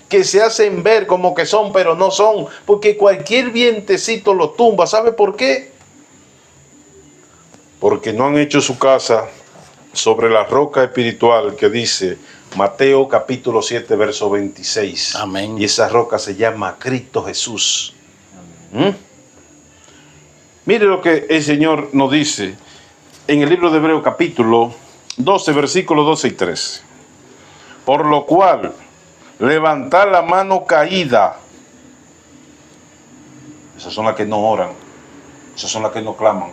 que se hacen ver como que son, pero no son, porque cualquier vientecito lo tumba. ¿Sabe por qué? Porque no han hecho su casa sobre la roca espiritual que dice Mateo capítulo 7 verso 26. Amén. Y esa roca se llama Cristo Jesús. Mire lo que el Señor nos dice en el libro de Hebreos capítulo 12 versículos 12 y 13. Por lo cual, levantar la mano caída. Esas son las que no oran. Esas son las que no claman.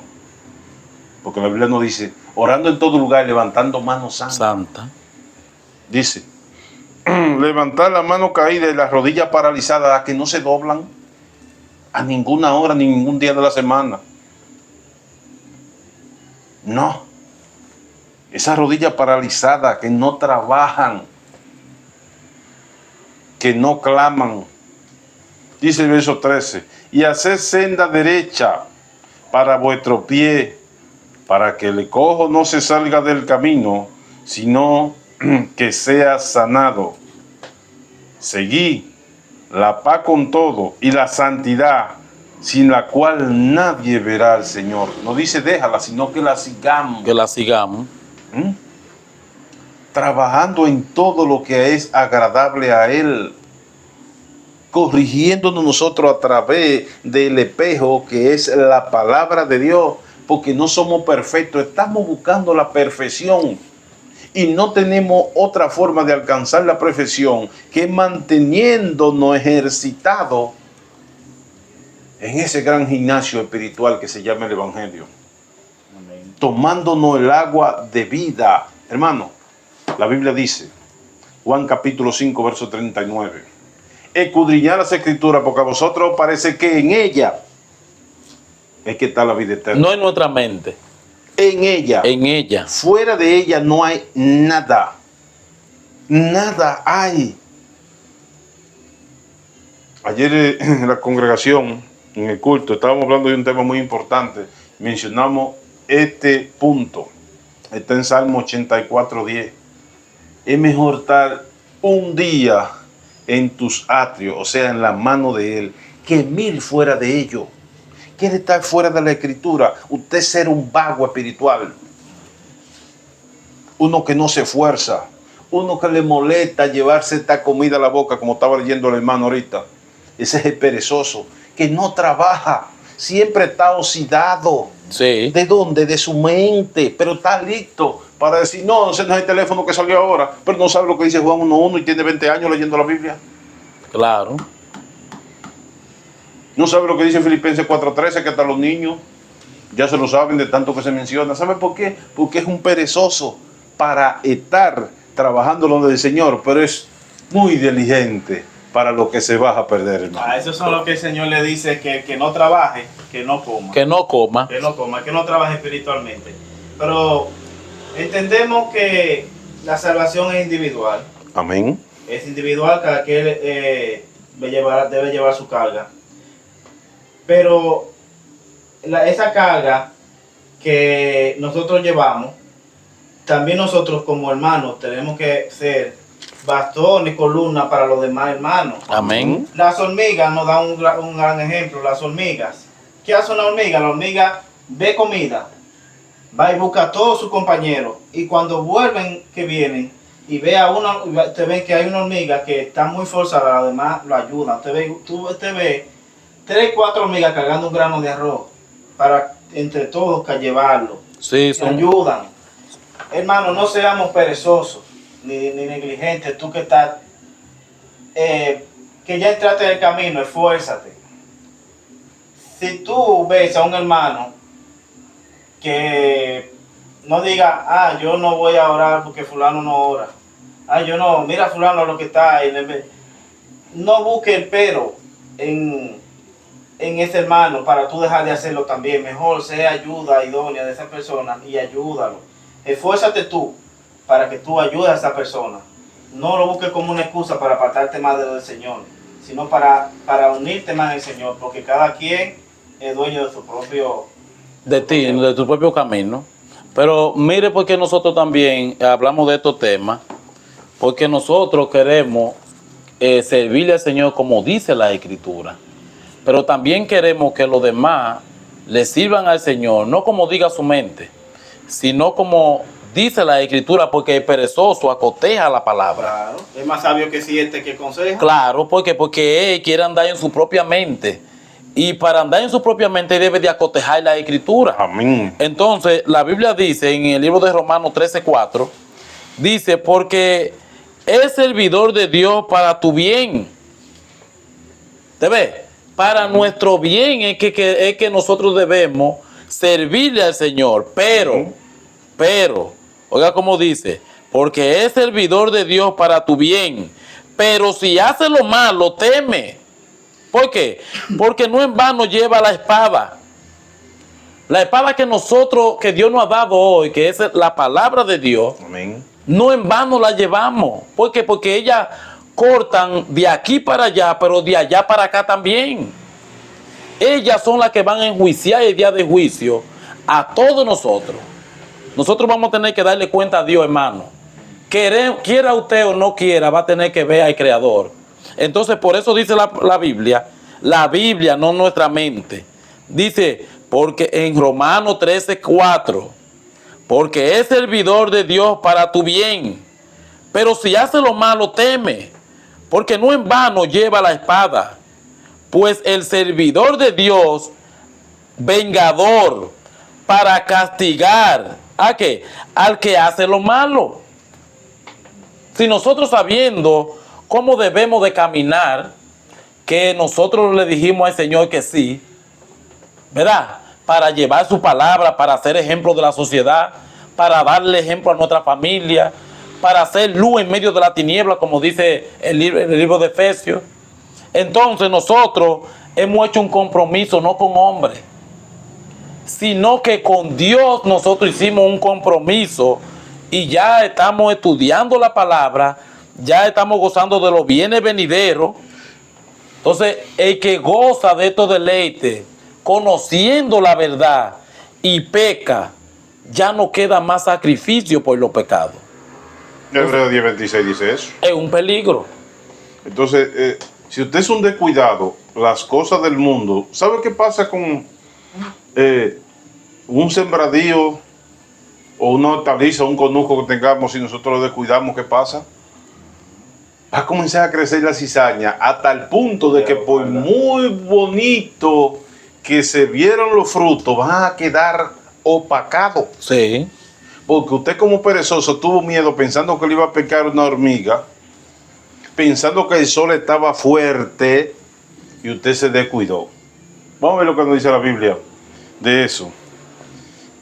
Porque la Biblia nos dice: orando en todo lugar, levantando manos Santa. Dice: levantar la mano caída y las rodillas paralizadas, las que no se doblan a ninguna hora ni ningún día de la semana. No. Esas rodillas paralizadas que no trabajan, que no claman. Dice el verso 13: y haced senda derecha para vuestro pie, para que el cojo no se salga del camino, sino que sea sanado. Seguí la paz con todo y la santidad, sin la cual nadie verá al Señor. No dice déjala, sino que la sigamos. Que la sigamos. Trabajando en todo lo que es agradable a Él, corrigiéndonos nosotros a través del espejo que es la palabra de Dios, porque no somos perfectos, estamos buscando la perfección. Y no tenemos otra forma de alcanzar la perfección que manteniéndonos ejercitados en ese gran gimnasio espiritual que se llama el Evangelio. Amén. Tomándonos el agua de vida. Hermano, la Biblia dice, Juan capítulo 5, verso 39, escudriñad las escrituras porque a vosotros os parece que en ella es que está la vida eterna. No en nuestra mente, En ella. en ella. Fuera de ella no hay nada. Nada hay. Ayer en la congregación, en el culto, estábamos hablando de un tema muy importante. Mencionamos este punto. Está en Salmo 84:10. Es mejor estar un día en tus atrios, o sea, en la mano de Él, que 1000 fuera de ellos. Quiere estar fuera de la escritura. Usted ser un vago espiritual. Uno que no se esfuerza. Uno que le molesta llevarse esta comida a la boca, como estaba leyendo el hermano ahorita. Ese es el perezoso, que no trabaja. Siempre está oxidado. Sí. ¿De dónde? De su mente. Pero está listo para decir, no, ese no es el teléfono que salió ahora. Pero no sabe lo que dice Juan 1:1 y tiene 20 años leyendo la Biblia. Claro. No sabe lo que dice Filipenses 4:13, que hasta los niños ya se lo saben de tanto que se menciona. ¿Sabe por qué? Porque es un perezoso para estar trabajando lo del Señor, pero es muy diligente para lo que se va a perder, hermano. A eso son lo que el Señor le dice, que no trabaje, que no coma. Que no coma. Que no coma, que no trabaje espiritualmente. Pero entendemos que la salvación es individual. Amén. Es individual, cada quien debe llevar su carga. Pero esa carga que nosotros llevamos, también nosotros como hermanos tenemos que ser bastón y columna para los demás hermanos. Amén. Las hormigas nos dan un gran ejemplo. Las hormigas. ¿Qué hace una hormiga? La hormiga ve comida, va y busca a todos sus compañeros. Y cuando vuelven, que vienen, y ve a uno, te ven que hay una hormiga que está muy forzada, las demás lo ayudan. Te ve 3, 4 hormigas cargando un grano de arroz para entre todos que llevarlo. Sí, Te ayudan. Hermano, no seamos perezosos ni negligentes. Tú que estás, que ya entraste en el camino, esfuérzate. Si tú ves a un hermano que no diga, yo no voy a orar porque fulano no ora. Yo no, mira fulano lo que está ahí. No busque el pero en ese hermano para tú dejar de hacerlo también. Mejor sea ayuda idónea de esa persona y ayúdalo. Esfuérzate tú para que tú ayudes a esa persona. No lo busques como una excusa para apartarte más de lo del Señor, sino para unirte más al Señor, porque cada quien es dueño de su propio... De ti, de tu propio camino. Pero mire porque nosotros también hablamos de estos temas, porque nosotros queremos servirle al Señor como dice la Escritura, pero también queremos que los demás le sirvan al Señor, no como diga su mente, sino como dice la Escritura, porque el perezoso acoteja la palabra. Claro, es más sabio que 7 que conseja. Claro, porque él quiere andar en su propia mente. Y para andar en su propia mente debe de acotejar la Escritura. Amén. Entonces, la Biblia dice en el libro de Romanos 13:4, dice, porque es servidor de Dios para tu bien. ¿Te ves? Para nuestro bien es que nosotros debemos servirle al Señor. Pero, oiga cómo dice, porque es servidor de Dios para tu bien. Pero si hace lo malo, teme. ¿Por qué? Porque no en vano lleva la espada. La espada que Dios nos ha dado hoy, que es la palabra de Dios, Amén. no en vano la llevamos. ¿Por qué? Porque ellas cortan de aquí para allá, pero de allá para acá también. Ellas son las que van a enjuiciar el día de juicio a todos nosotros. Nosotros vamos a tener que darle cuenta a Dios, hermano. Quiera usted o no quiera, va a tener que ver al Creador. Entonces, por eso dice la Biblia, no nuestra mente. Dice, porque en Romanos 13:4, porque es servidor de Dios para tu bien. Pero si hace lo malo, teme, porque no en vano lleva la espada. Pues el servidor de Dios, vengador, para castigar ¿a qué? Al que hace lo malo. Si nosotros sabiendo cómo debemos de caminar, que nosotros le dijimos al Señor que sí, ¿verdad? Para llevar su palabra, para ser ejemplo de la sociedad, para darle ejemplo a nuestra familia, para hacer luz en medio de la tiniebla, como dice el libro de Efesios. Entonces nosotros hemos hecho un compromiso no con hombres, sino que con Dios nosotros hicimos un compromiso y ya estamos estudiando la palabra, ya estamos gozando de los bienes venideros. Entonces, el que goza de estos deleites, conociendo la verdad y peca, ya no queda más sacrificio por los pecados. Hebreos 10:26 dice eso. Es un peligro. Entonces, si usted es un descuidado, las cosas del mundo, ¿sabe qué pasa con un sembradío o una hortaliza, un conuco que tengamos si nosotros lo descuidamos? ¿Qué pasa? Va a comenzar a crecer la cizaña hasta el punto de que por muy bonito que se vieron los frutos, van a quedar opacados. Sí. Porque usted como perezoso tuvo miedo pensando que le iba a picar una hormiga, pensando que el sol estaba fuerte y usted se descuidó. Vamos a ver lo que nos dice la Biblia de eso.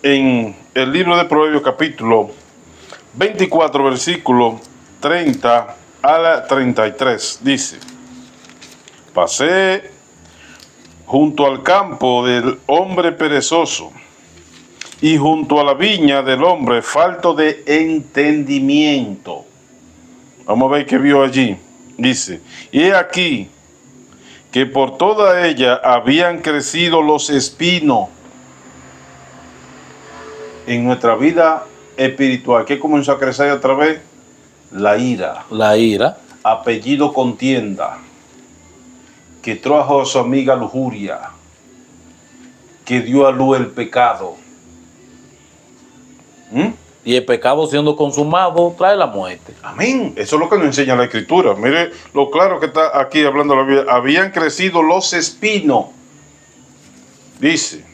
En el libro de Proverbios capítulo 24, versículo 30 a la 33, dice: pasé junto al campo del hombre perezoso y junto a la viña del hombre falto de entendimiento. Vamos a ver qué vio allí. Dice: y he aquí que por toda ella habían crecido los espinos. En nuestra vida espiritual, ¿qué comenzó a crecer otra vez? La ira. La ira. Apellido contienda, que trajo a su amiga lujuria, que dio a luz el pecado. Y el pecado siendo consumado trae la muerte. Amén. Eso es lo que nos enseña la Escritura. Mire lo claro que está aquí hablando la Biblia. Habían crecido los espinos. Dice: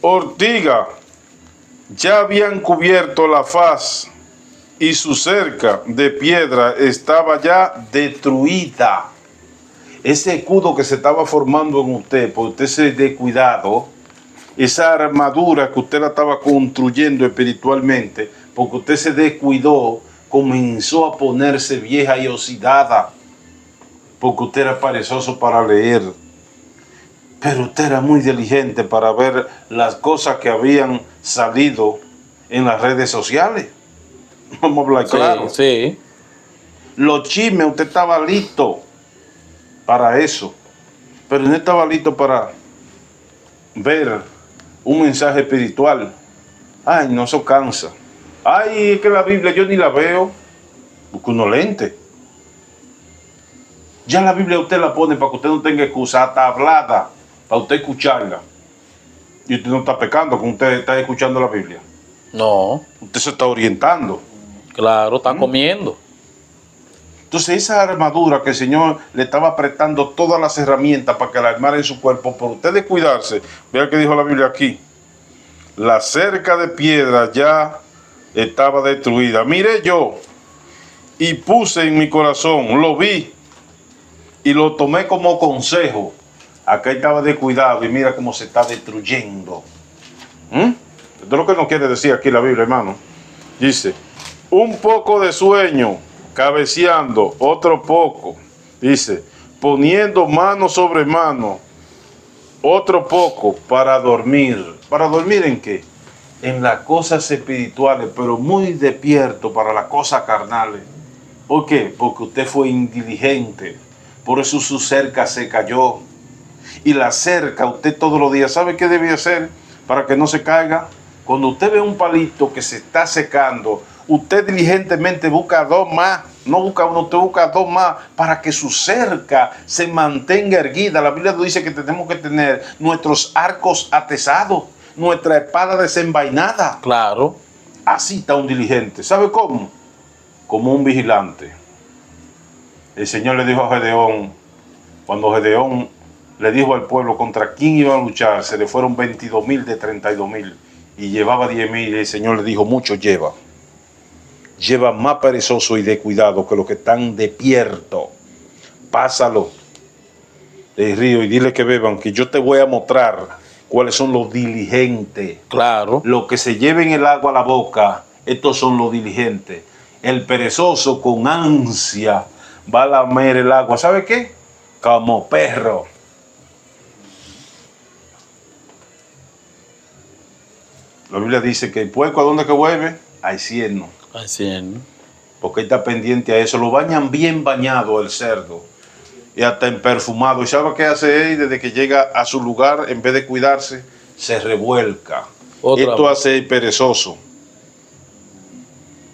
ortiga, ya habían cubierto la faz y su cerca de piedra estaba ya destruida. Ese escudo que se estaba formando en usted, por usted ser descuidado, esa armadura que usted la estaba construyendo espiritualmente, porque usted se descuidó, comenzó a ponerse vieja y oxidada, porque usted era perezoso para leer, pero usted era muy diligente para ver las cosas que habían salido en las redes sociales. Vamos a hablar claro. Sí. Los chismes, usted estaba listo para eso, pero no estaba listo para ver un mensaje espiritual. Ay, no, eso cansa. Ay, es que la Biblia yo ni la veo. Busca unos lentes. Ya la Biblia usted la pone para que usted no tenga excusa, hasta hablada, para usted escucharla. Y usted no está pecando cuando usted está escuchando la Biblia. No. Usted se está orientando. Claro, está comiendo. Entonces esa armadura que el Señor le estaba apretando todas las herramientas para que la armara en su cuerpo, por usted descuidarse, vea que dijo la Biblia aquí: la cerca de piedra ya estaba destruida. Miré yo y puse en mi corazón, lo vi y lo tomé como consejo. Acá estaba descuidado y mira cómo se está destruyendo. Esto es lo que nos quiere decir aquí la Biblia, hermano. Dice: un poco de sueño, cabeceando, otro poco. Dice: poniendo mano sobre mano, otro poco para dormir. ¿Para dormir en qué? En las cosas espirituales, pero muy despierto para las cosas carnales. ¿Por qué? Porque usted fue indiligente. Por eso su cerca se cayó. Y la cerca, usted todos los días, ¿sabe qué debe hacer para que no se caiga? Cuando usted ve un palito que se está secando, usted diligentemente busca dos más. No busca uno, usted busca dos más para que su cerca se mantenga erguida. La Biblia nos dice que tenemos que tener nuestros arcos atesados, nuestra espada desenvainada. Claro. Así está un diligente. ¿Sabe cómo? Como un vigilante. El Señor le dijo a Gedeón, cuando Gedeón le dijo al pueblo contra quién iba a luchar, se le fueron 22,000 de 32,000 y llevaba 10,000, y el Señor le dijo: mucho lleva. lleva más perezoso y descuidado que los que están despiertos. Pásalo del río y dile que beban, que yo te voy a mostrar cuáles son los diligentes. Claro. Los que se lleven el agua a la boca, estos son los diligentes. El perezoso con ansia va a lamer el agua. ¿Sabe qué? Como perro. La Biblia dice que el puerco, ¿a dónde que vuelve? Al cielo. Así es, ¿no? Porque él está pendiente a eso. Lo bañan bien bañado el cerdo. Y hasta en perfumado. ¿Y sabe qué hace él? Desde que llega a su lugar, en vez de cuidarse, se revuelca. Esto hace el perezoso.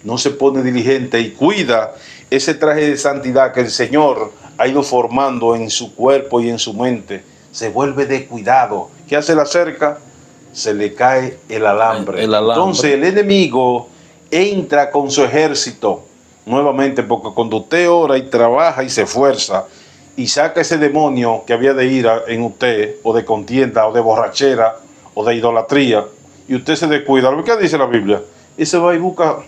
No se pone diligente y cuida ese traje de santidad que el Señor ha ido formando en su cuerpo y en su mente. Se vuelve descuidado. ¿Qué hace la cerca? Se le cae el alambre. Entonces el enemigo entra con su ejército nuevamente, porque cuando usted ora y trabaja y se esfuerza y saca ese demonio que había de ira en usted, o de contienda, o de borrachera, o de idolatría, y usted se descuida, ¿qué dice la Biblia? Y se va y busca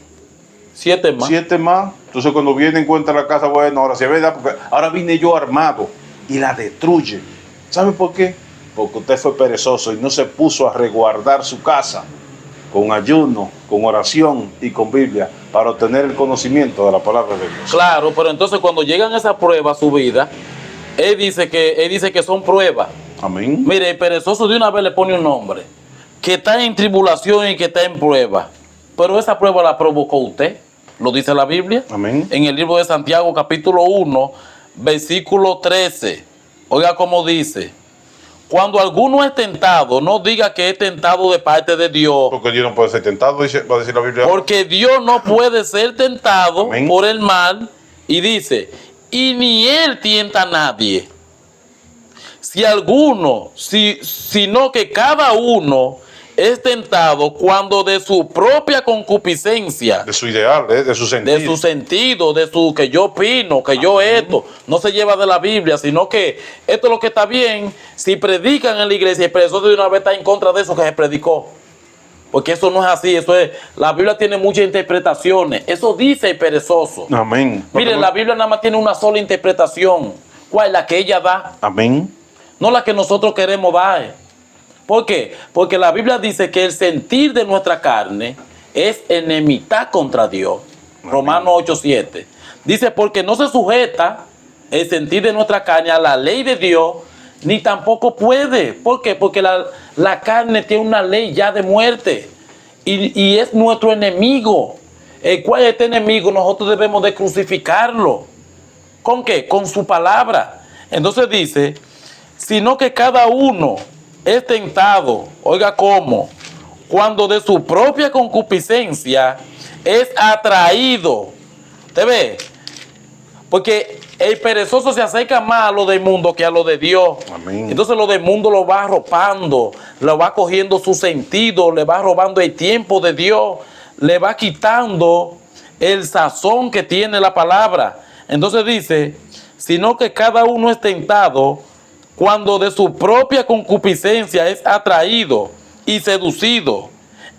7 más. 7 más. Entonces cuando viene encuentra la casa, bueno, ahora sí es verdad, porque ahora vine yo armado y la destruye. ¿Sabe por qué? Porque usted fue perezoso y no se puso a resguardar su casa con ayuno, con oración y con Biblia para obtener el conocimiento de la palabra de Dios. Claro, pero entonces cuando llegan esas pruebas a su vida, él dice que son pruebas. Amén. Mire, el perezoso de una vez le pone un nombre, que está en tribulación y que está en prueba. Pero esa prueba la provocó usted, lo dice la Biblia. Amén. En el libro de Santiago, capítulo 1, versículo 13. Oiga cómo dice: cuando alguno es tentado, no diga que es tentado de parte de Dios. Porque Dios no puede ser tentado, va a decir la Biblia. Porque Dios no puede ser tentado Amén. por el mal. Y dice, y ni Él tienta a nadie. Si alguno, sino que cada uno es tentado cuando de su propia concupiscencia, De su ideal, de su sentido. de su sentido, de su que yo opino, que yo esto, no se lleva de la Biblia, sino que esto es lo que está bien. Si predican en la iglesia, el perezoso de una vez está en contra de eso que se predicó. Porque eso no es así, eso es, la Biblia tiene muchas interpretaciones. Eso dice el perezoso. Amén. Mire, la Biblia nada más tiene una sola interpretación. ¿Cuál es la que ella da? Amén. No la que nosotros queremos dar. ¿Por qué? Porque la Biblia dice que el sentir de nuestra carne es enemistad contra Dios. Amén. Romanos 8:7. Dice, porque no se sujeta el sentir de nuestra carne a la ley de Dios, ni tampoco puede. ¿Por qué? Porque la carne tiene una ley ya de muerte y es nuestro enemigo. El cual este enemigo nosotros debemos de crucificarlo. ¿Con qué? Con su palabra. Entonces dice, sino que cada uno es tentado, oiga cómo, cuando de su propia concupiscencia es atraído. ¿Te ve? Porque el perezoso se acerca más a lo del mundo que a lo de Dios. Amén. Entonces lo del mundo lo va arropando, lo va cogiendo su sentido, le va robando el tiempo de Dios, le va quitando el sazón que tiene la palabra. Entonces dice, sino que cada uno es tentado cuando de su propia concupiscencia es atraído y seducido.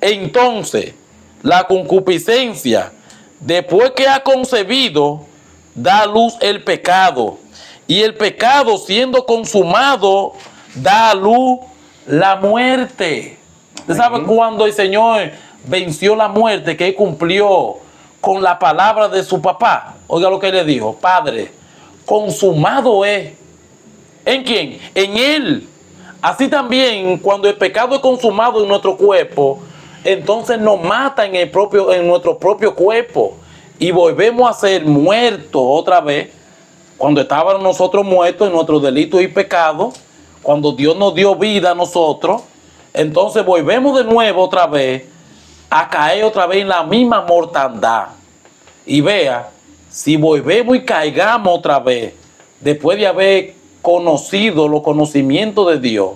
Entonces la concupiscencia, después que ha concebido, da a luz el pecado, y el pecado, siendo consumado, da a luz la muerte. ¿Usted sabe cuando el Señor venció la muerte, que Él cumplió con la palabra de su papá? Oiga lo que Él le dijo: Padre, consumado es. ¿En quién? En Él. Así también, cuando el pecado es consumado en nuestro cuerpo, entonces nos mata en nuestro propio cuerpo. Y volvemos a ser muertos otra vez, cuando estábamos nosotros muertos en nuestros delitos y pecados, cuando Dios nos dio vida a nosotros, entonces volvemos de nuevo otra vez a caer otra vez en la misma mortandad. Y vea, si volvemos y caigamos otra vez, después de haber conocido los conocimientos de Dios,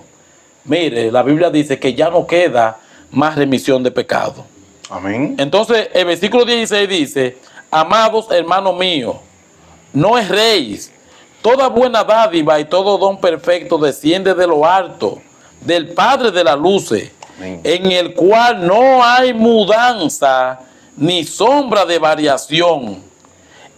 mire, la Biblia dice que ya no queda más remisión de pecado. Amén. Entonces el versículo 16 dice: amados hermanos míos, no erréis. Toda buena dádiva y todo don perfecto desciende de lo alto, del Padre de las luces, en el cual no hay mudanza ni sombra de variación.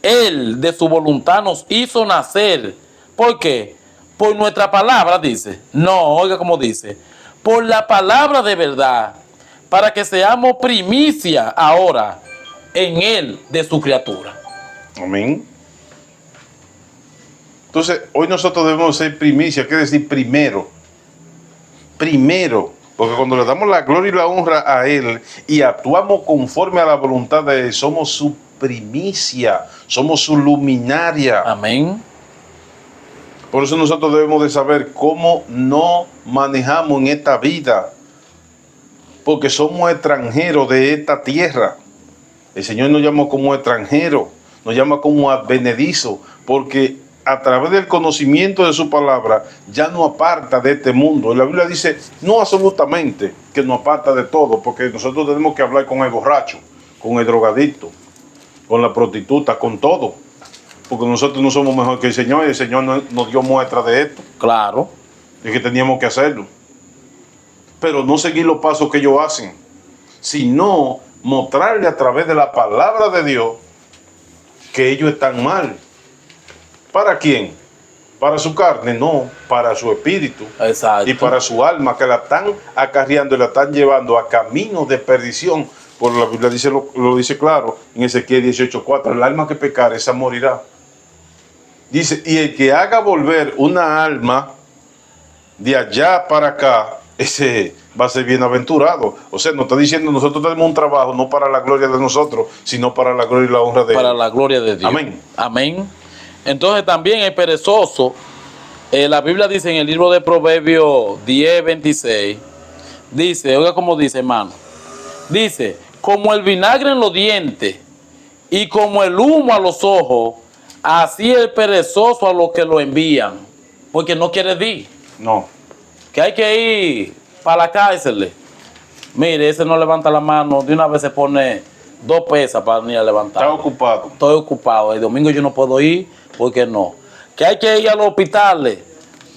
Él de su voluntad nos hizo nacer. ¿Por qué? Por nuestra palabra, dice. No, oiga como dice. Por la palabra de verdad, para que seamos primicia ahora en Él de su criatura. Amén. Entonces, hoy nosotros debemos ser primicia, quiere decir primero. Primero. Porque cuando le damos la gloria y la honra a Él y actuamos conforme a la voluntad de Él, somos su primicia, somos su luminaria. Amén. Por eso nosotros debemos de saber cómo nos manejamos en esta vida. Porque somos extranjeros de esta tierra. El Señor nos llama como extranjeros, nos llama como advenedizos, porque a través del conocimiento de su palabra ya nos aparta de este mundo. Y la Biblia dice, no absolutamente, que nos aparta de todo, porque nosotros tenemos que hablar con el borracho, con el drogadicto, con la prostituta, con todo. Porque nosotros no somos mejor que el Señor, y el Señor nos dio muestra de esto. Claro. Y que teníamos que hacerlo. Pero no seguir los pasos que ellos hacen, sino mostrarle a través de la palabra de Dios que ellos están mal. ¿Para quién? Para su carne, no, para su espíritu. Exacto. Y para su alma, que la están acarreando y la están llevando a caminos de perdición. Por la Biblia dice, lo dice claro en Ezequiel 18:4, el alma que pecare, esa morirá. Dice, y el que haga volver una alma de allá para acá, ese va a ser bienaventurado. O sea, nos está diciendo, nosotros tenemos un trabajo no para la gloria de nosotros, sino para la gloria y la honra de Para Él. la gloria de Dios. Amén. Amén. Entonces también el perezoso, la Biblia dice en el libro de Proverbios 10:26, dice, oiga como dice, hermano, dice, como el vinagre en los dientes y como el humo a los ojos, así el perezoso a los que lo envían, porque no quiere ir. No. Que hay que ir para la cárcel. Mire, ese no levanta la mano, de una vez se pone 2 pesas para venir a levantar. Está ocupado. Estoy ocupado, el domingo yo no puedo ir, porque no. Que hay que ir a los hospitales,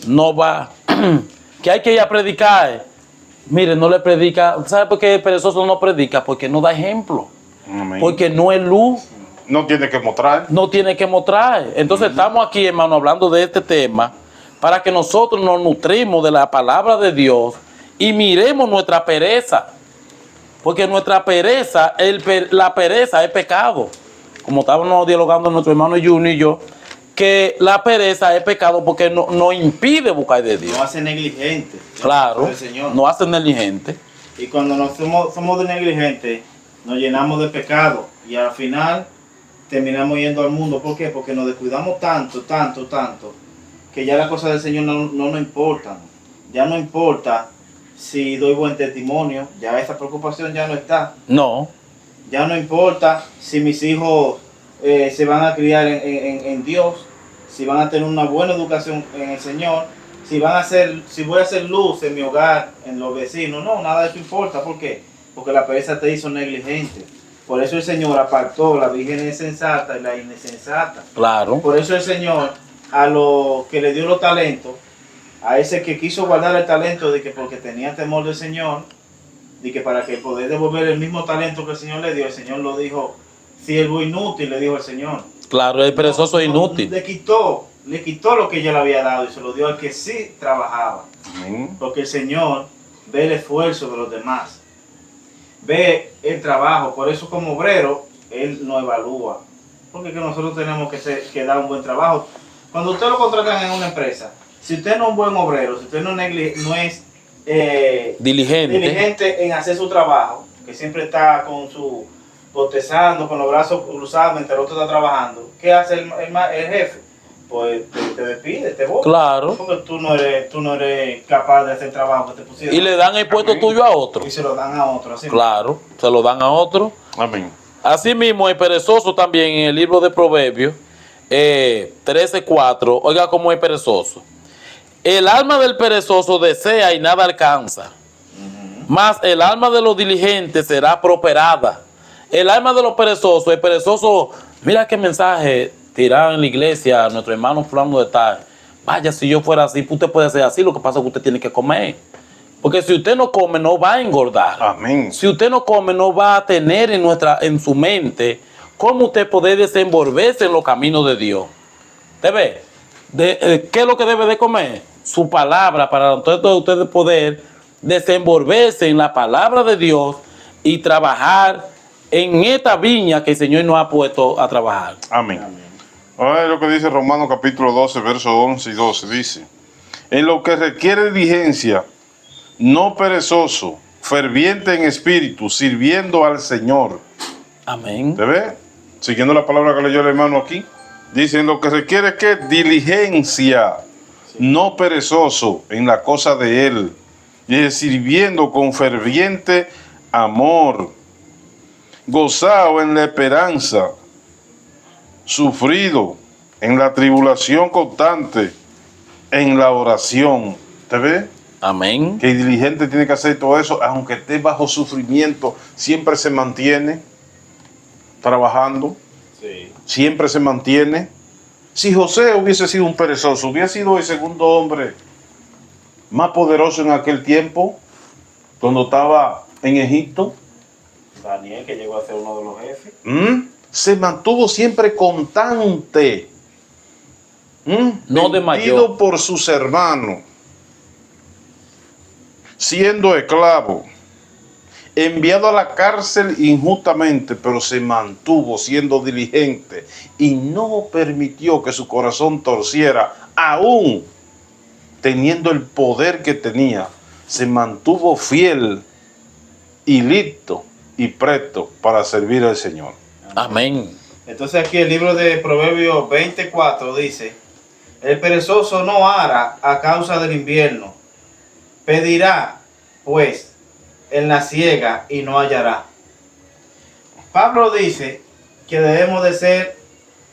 no va. Que hay que ir a predicar, mire, no le predica. ¿Sabe por qué el perezoso no predica? Porque no da ejemplo. Amén. Porque no es luz, No tiene que mostrar. no tiene que mostrar. Entonces estamos aquí, hermano, hablando de este tema para que nosotros nos nutrimos de la palabra de Dios y miremos nuestra pereza. Porque nuestra pereza, la pereza es pecado. Como estábamos dialogando nuestro hermano Junior y yo, que la pereza es pecado porque nos impide buscar de Dios. Nos hace negligente. Claro, Del Señor. nos hace negligente. Y cuando somos de negligentes, nos llenamos de pecado. Y al final terminamos yendo al mundo. ¿Por qué? Porque nos descuidamos tanto, que ya las cosas del Señor no nos importan. Ya no importa si doy buen testimonio, ya esa preocupación ya no está. No, Ya no importa si mis hijos se van a criar en Dios, si van a tener una buena educación en el Señor, si voy a hacer luz en mi hogar, en los vecinos. No, nada de eso importa. ¿Por qué? Porque la pereza te hizo negligente. Por eso el Señor apartó la virgen sensata y la insensata. claro. Por eso el Señor, a lo que le dio los talentos, a ese que quiso guardar el talento de que porque tenía temor del Señor, de que para que poder devolver el mismo talento que el Señor le dio, el Señor lo dijo, siervo inútil, le dijo el Señor. Claro, el perezoso es inútil. Le quitó lo que ella le había dado y se lo dio al que sí trabajaba. Amén. Porque el Señor ve el esfuerzo de los demás, ve el trabajo. Por eso como obrero, Él nos evalúa. Porque es que nosotros tenemos que dar un buen trabajo. Cuando usted lo contratan en una empresa, si usted no es un buen obrero, si usted no es diligente en hacer su trabajo, que siempre está con su bostezando, con los brazos cruzados mientras el otro está trabajando, ¿qué hace el jefe? Pues te despide, te bota. Claro. Porque tú no eres capaz de hacer el trabajo que te pusieron. Y le dan el puesto tuyo a otro. Y se lo dan a otro. Así Claro, se lo dan a otro. Amén. Asimismo, el perezoso también en el libro de Proverbios 13:4, oiga cómo es perezoso. El alma del perezoso desea y nada alcanza, mas el alma de los diligentes será prosperada. El alma de los perezosos, el perezoso, mira qué mensaje tiraron en la iglesia a nuestro hermano fulano de tal. Vaya, si yo fuera así, usted puede ser así, lo que pasa es que usted tiene que comer. Porque si usted no come, no va a engordar. Amén. Si usted no come, no va a tener en su mente cómo usted puede desenvolverse en los caminos de Dios. ¿Usted ve? ¿Qué es lo que debe de comer? Su palabra, para entonces usted poder desenvolverse en la palabra de Dios y trabajar en esta viña que el Señor nos ha puesto a trabajar. Amén. Ahora es lo que dice Romanos capítulo 12, versos 11 y 12. Dice, en lo que requiere diligencia, no perezoso, ferviente en espíritu, sirviendo al Señor. Amén. ¿Te ve? Siguiendo la palabra que leyó el hermano aquí. Dice, en lo que requiere que diligencia, no perezoso en la cosa de Él. Dice, sirviendo con ferviente amor, gozado en la esperanza, sufrido en la tribulación constante, en la oración. ¿Te ve? Amén. Que el diligente tiene que hacer todo eso, aunque esté bajo sufrimiento, siempre se mantiene trabajando, Sí. siempre se mantiene. Si José hubiese sido un perezoso, hubiera sido el segundo hombre más poderoso en aquel tiempo, cuando estaba en Egipto. Daniel, que llegó a ser uno de los jefes. Se mantuvo siempre constante, No desmayó. vendido por sus hermanos, siendo esclavo, enviado a la cárcel injustamente, pero se mantuvo siendo diligente y no permitió que su corazón torciera, aún teniendo el poder que tenía. Se mantuvo fiel y listo y presto para servir al Señor. Amén. Entonces aquí el libro de Proverbios 24 dice, el perezoso no hará a causa del invierno, pedirá pues en la siega y no hallará. Pablo dice que debemos de ser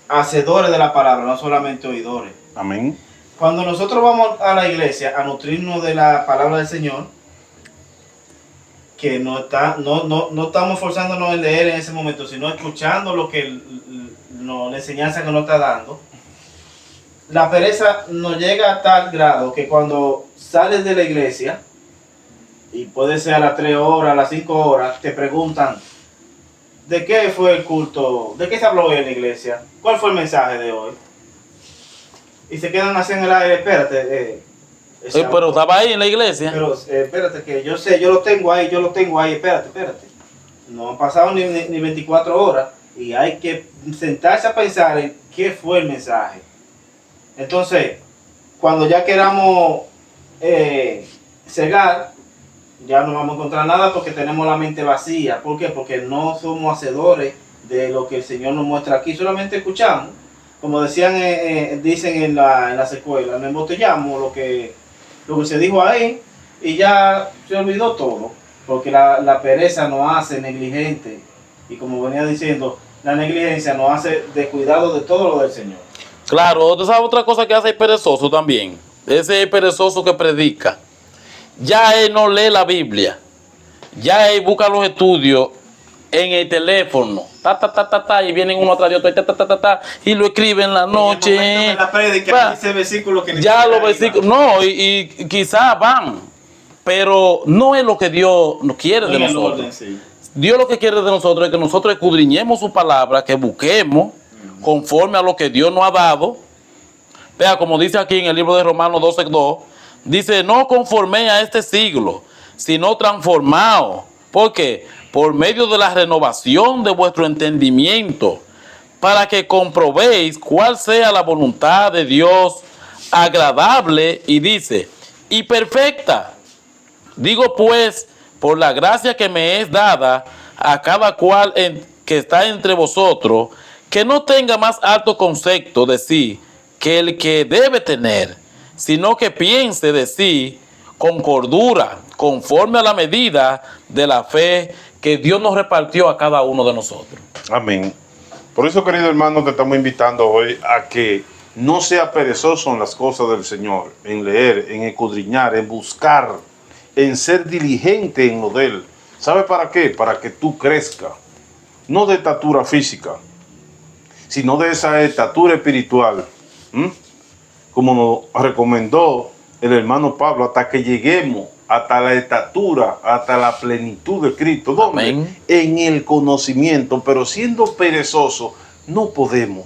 hacedores de la palabra, no solamente oidores. Amén. Cuando nosotros vamos a la iglesia a nutrirnos de la palabra del Señor, que no estamos esforzándonos en leer en ese momento, sino escuchando lo que la enseñanza que nos está dando, la pereza nos llega a tal grado que cuando sales de la iglesia, y puede ser a las 3 horas, a las 5 horas, te preguntan, ¿de qué fue el culto? ¿De qué se habló hoy en la iglesia? ¿Cuál fue el mensaje de hoy? Y se quedan así en el aire, espérate. Pero estaba ahí en la iglesia. Pero espérate, que yo sé, yo lo tengo ahí, espérate. No han pasado ni 24 horas y hay que sentarse a pensar en qué fue el mensaje. Entonces, cuando ya queramos cegar, ya no vamos a encontrar nada porque tenemos la mente vacía. ¿Por qué? Porque no somos hacedores de lo que el Señor nos muestra aquí, solamente escuchamos. Como decían, dicen en las escuelas, nos embotellamos lo que se dijo ahí y ya se olvidó todo, porque la pereza nos hace negligente y como venía diciendo, la negligencia nos hace descuidado de todo lo del Señor. Claro, ¿tú sabes otra cosa que hace el perezoso también? Ese perezoso que predica. Ya él no lee la Biblia, ya él busca los estudios en el teléfono, y vienen uno atrás de otro, y lo escribe en la noche. En el momento de la prédica dice versículo que ya los versículos, no, y quizás van, pero no es lo que Dios quiere de nosotros. Orden, sí. Dios lo que quiere de nosotros es que nosotros escudriñemos su palabra, que busquemos conforme a lo que Dios nos ha dado. Vea, como dice aquí en el libro de Romanos 12:2, dice, no conforméis a este siglo, sino transformaos. ¿Por qué? Por medio de la renovación de vuestro entendimiento, para que comprobéis cuál sea la voluntad de Dios, agradable, y dice, y perfecta. Digo pues, por la gracia que me es dada a cada cual que está entre vosotros, que no tenga más alto concepto de sí que el que debe tener, sino que piense de sí con cordura, conforme a la medida de la fe que Dios nos repartió a cada uno de nosotros. Amén. Por eso, querido hermano, te estamos invitando hoy a que no sea perezoso en las cosas del Señor, en leer, en escudriñar, en buscar, en ser diligente en lo de Él. ¿Sabe para qué? Para que tú crezcas, no de estatura física, sino de esa estatura espiritual, como nos recomendó el hermano Pablo, hasta que lleguemos hasta la estatura, hasta la plenitud de Cristo. ¿Dónde? Amén. En el conocimiento, pero siendo perezosos, no podemos.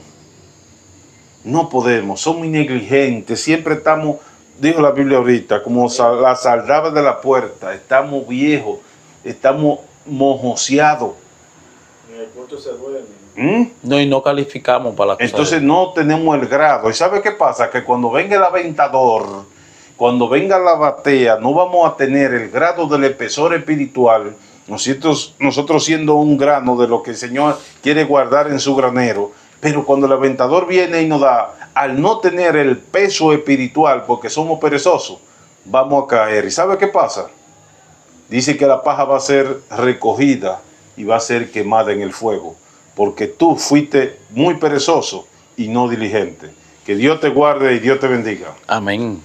No podemos, somos negligentes, siempre estamos, dijo la Biblia ahorita, como las aldadas de la puerta, estamos viejos, estamos mojoseados. En el punto se duerme. No, y no calificamos para la cosa. Entonces no tenemos el grado. ¿Y sabe qué pasa? Que cuando venga el aventador, cuando venga la batea, no vamos a tener el grado del espesor espiritual, nosotros siendo un grano de lo que el Señor quiere guardar en su granero. Pero cuando el aventador viene y nos da, al no tener el peso espiritual, porque somos perezosos, vamos a caer. ¿Y sabe qué pasa? Dice que la paja va a ser recogida y va a ser quemada en el fuego, porque tú fuiste muy perezoso y no diligente. Que Dios te guarde y Dios te bendiga. Amén.